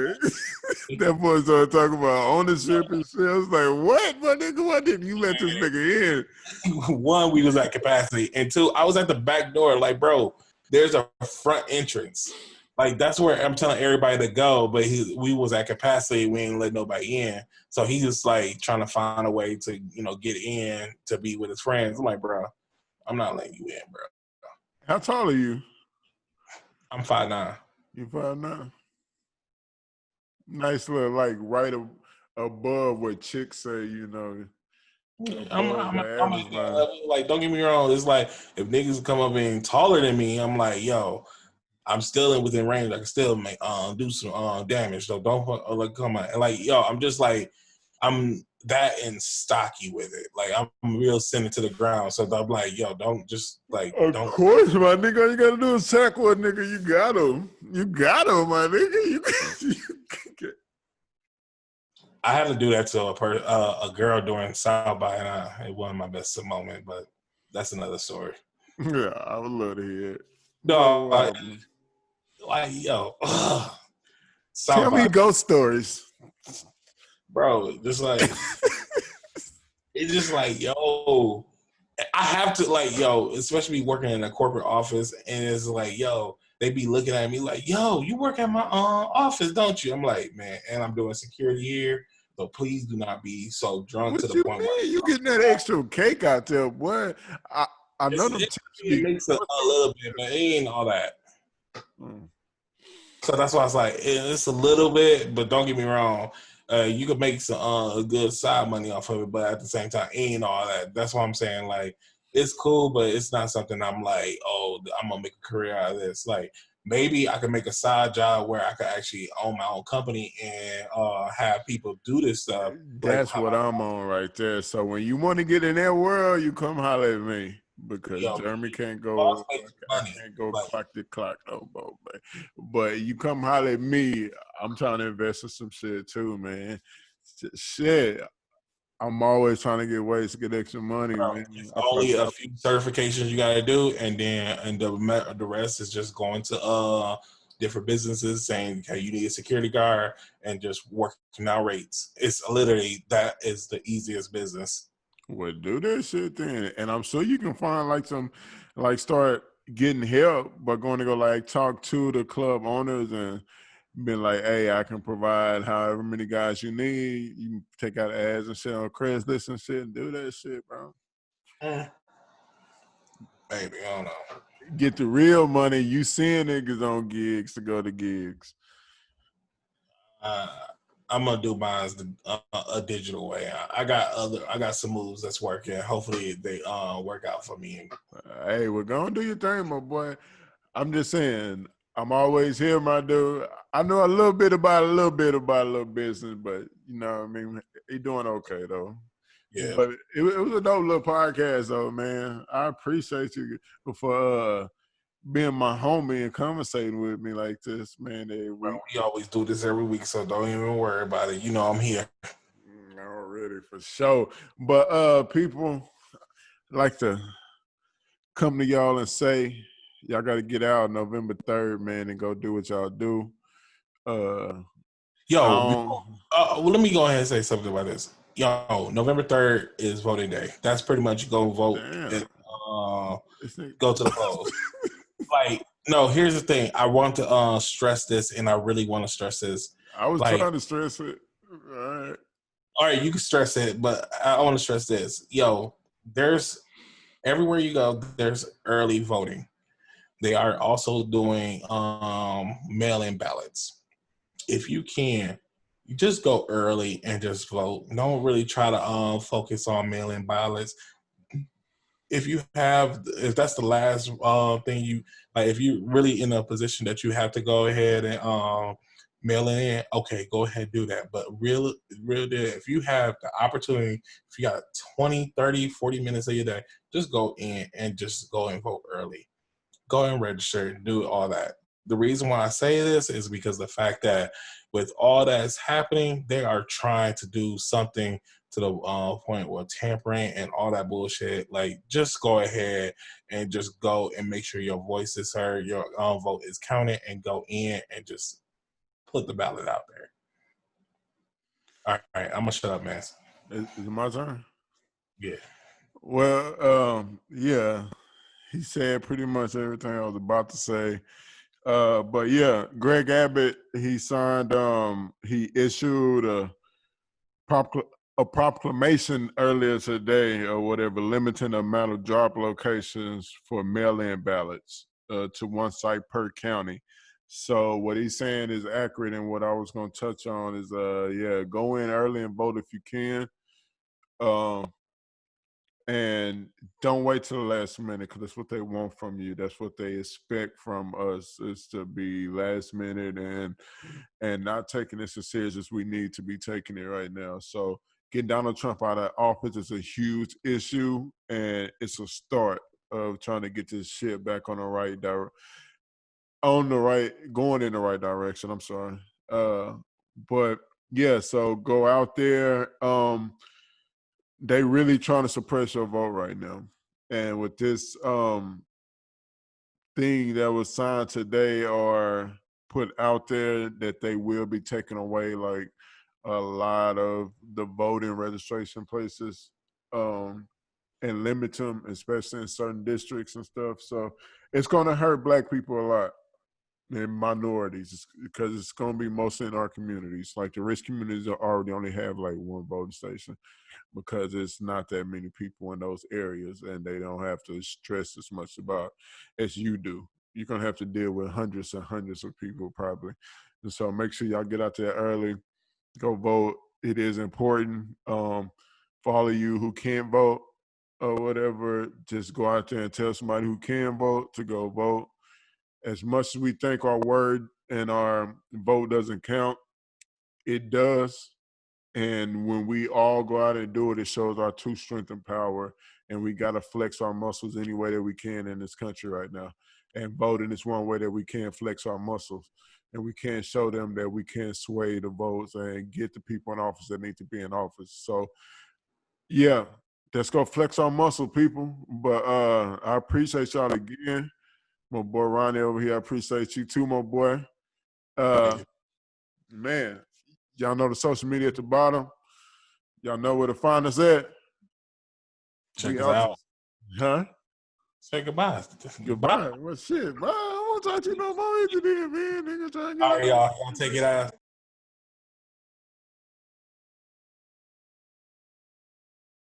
That boy started talking about ownership and shit. I was like, what, my nigga? Why didn't you let this nigga in? One, we was at capacity. And two, I was at the back door. Like, bro, there's a front entrance. Like, that's where I'm telling everybody to go. But we was at capacity. We ain't let nobody in. So he just, like, trying to find a way to, get in to be with his friends. I'm like, bro, I'm not letting you in, bro. How tall are you? I'm 5'9". You 5'9"? Nice little, like, right above what chicks say, you know, I'm, above I'm, the I'm at average that man. level. Like, don't get me wrong. It's like if niggas come up being taller than me, I'm like, yo, I'm still within range. I can still make do some damage. So don't like come on. And like, yo, I'm just like, I'm that and stocky with it. Like I'm real sending to the ground. So I'm like, yo, don't just like Of don't. course, my nigga. All you gotta do is tackle a nigga. You got him. You got him, my nigga. I had to do that to a girl during South by, and it wasn't my best moment. But that's another story. Yeah, I would love to hear it. But No, what happened? like yo, South Tell me by, ghost stories. bro. Just like it's just like yo. I have to like yo, especially working in a corporate office, and it's like yo, they be looking at me like yo, you work at my office, don't you? I'm like man, and I'm doing security here, so please do not be so drunk to What the you point where mean? You getting that extra cake out there, boy? I know them tips it be. makes a little bit, but it ain't all that. Mm. So that's why I was like, it's a little bit, but don't get me wrong. You could make some good side money off of it, but at the same time, it ain't all that. That's why I'm saying like it's cool, but it's not something I'm like, oh, I'm gonna make a career out of this. Like maybe I could make a side job where I could actually own my own company and have people do this stuff. Like That's what I'm on right there. So when you want to get in that world, you come holler at me because yo, Jeremy can't boss go. makes I money. can't go Like clock the clock no more, but you come holler at me. I'm trying to invest in some shit too, man. Shit, I'm always trying to get ways to get extra money, bro, man. it's I only a forgot. few certifications you got to do, and the rest is just going to different businesses saying, "Hey, you need a security guard," and just working out rates. It's literally that is the easiest business. Well, do that shit then, and I'm sure you can find like some, like start getting help by going to go like talk to the club owners and been like, hey, I can provide however many guys you need. You can take out ads and shit on Craigslist and shit and do that shit, bro. Mm, maybe I don't know. Get the real money. You seeing niggas on gigs to go to gigs. Uh, I'm gonna do mine a digital way. I got some moves that's working. Hopefully they work out for me. Hey, we're gonna do your thing, my boy. I'm just saying, I'm always here, my dude. I know a little bit about a little business, but you know, what I mean, he doing okay though. Yeah, But it was a dope little podcast, though, man. I appreciate you for being my homie and conversating with me like this, man, every bro, week. we always do this every week, so don't even worry about it. You know I'm here. Already for sure. But people like to come to y'all and say, y'all got to get out November 3rd, man, and go do what y'all do. Uh, I Yo, don't, well, let me go ahead and say something about this. Yo, November 3rd is voting day. That's pretty much go vote damn. and This nigga. go to the polls. Like, no, here's the thing. I want to stress this, and I really want to stress this. I was Like, trying to stress it. All right. all right, you can stress it, but I want to stress this. Yo, there's everywhere you go, there's early voting. They are also doing mail-in ballots. If you can, you just go early and just vote. Don't really try to focus on mail-in ballots. If that's the last thing you like, if you're really in a position that you have to go ahead and mail it in, okay, go ahead and do that. But if you have the opportunity, if you got 20, 30, 40 minutes of your day, just go in and just go and vote early. Go and register and do all that. The reason why I say this is because the fact that with all that's happening, they are trying to do something to the point where tampering and all that bullshit. Like, just go ahead and just go and make sure your voice is heard, your vote is counted, and go in and just put the ballot out there. All right, I'm gonna shut up, man. Is it my turn? Yeah. Well, yeah, he said pretty much everything I was about to say. But yeah, Greg Abbott, he signed, he issued procl- a proclamation earlier today or whatever, limiting the amount of drop locations for mail-in ballots to one site per county. So what he's saying is accurate, and what I was going to touch on is, yeah, go in early and vote if you can, um, and don't wait till the last minute because that's what they want from you. That's what they expect from us is to be last minute and not taking this as serious as we need to be taking it right now. So getting Donald Trump out of office is a huge issue, and it's a start of trying to get this shit back on the right going in the right direction. I'm sorry. But yeah, so go out there. They really trying to suppress your vote right now. And with this thing that was signed today or put out there that they will be taking away like a lot of the voting registration places and limit them, especially in certain districts and stuff. So it's going to hurt Black people a lot and minorities because it's going to be mostly in our communities. Like the rich communities already only have like one voting station because it's not that many people in those areas and they don't have to stress as much about as you do. You're going to have to deal with hundreds and hundreds of people probably. And so make sure y'all get out there early, go vote. It is important. For all of you who can't vote or whatever, just go out there and tell somebody who can vote to go vote. As much as we think our word and our vote doesn't count, it does. And when we all go out and do it, it shows our true strength and power. And we got to flex our muscles any way that we can in this country right now. And voting is one way that we can flex our muscles. And we can show them that we can sway the votes and get the people in office that need to be in office. So, yeah, let's go flex our muscle, people. But I appreciate y'all again. My boy Ronnie over here, I appreciate you too, my boy. Thank you. Man, y'all know the social media at the bottom. Y'all know where to find us at. Check We us out. out. Huh? Say goodbye. Goodbye. Well, shit. Bye. I won't talk to you no more either then, man. Nigga trying to get All out right, there. y'all. Y'all take it out.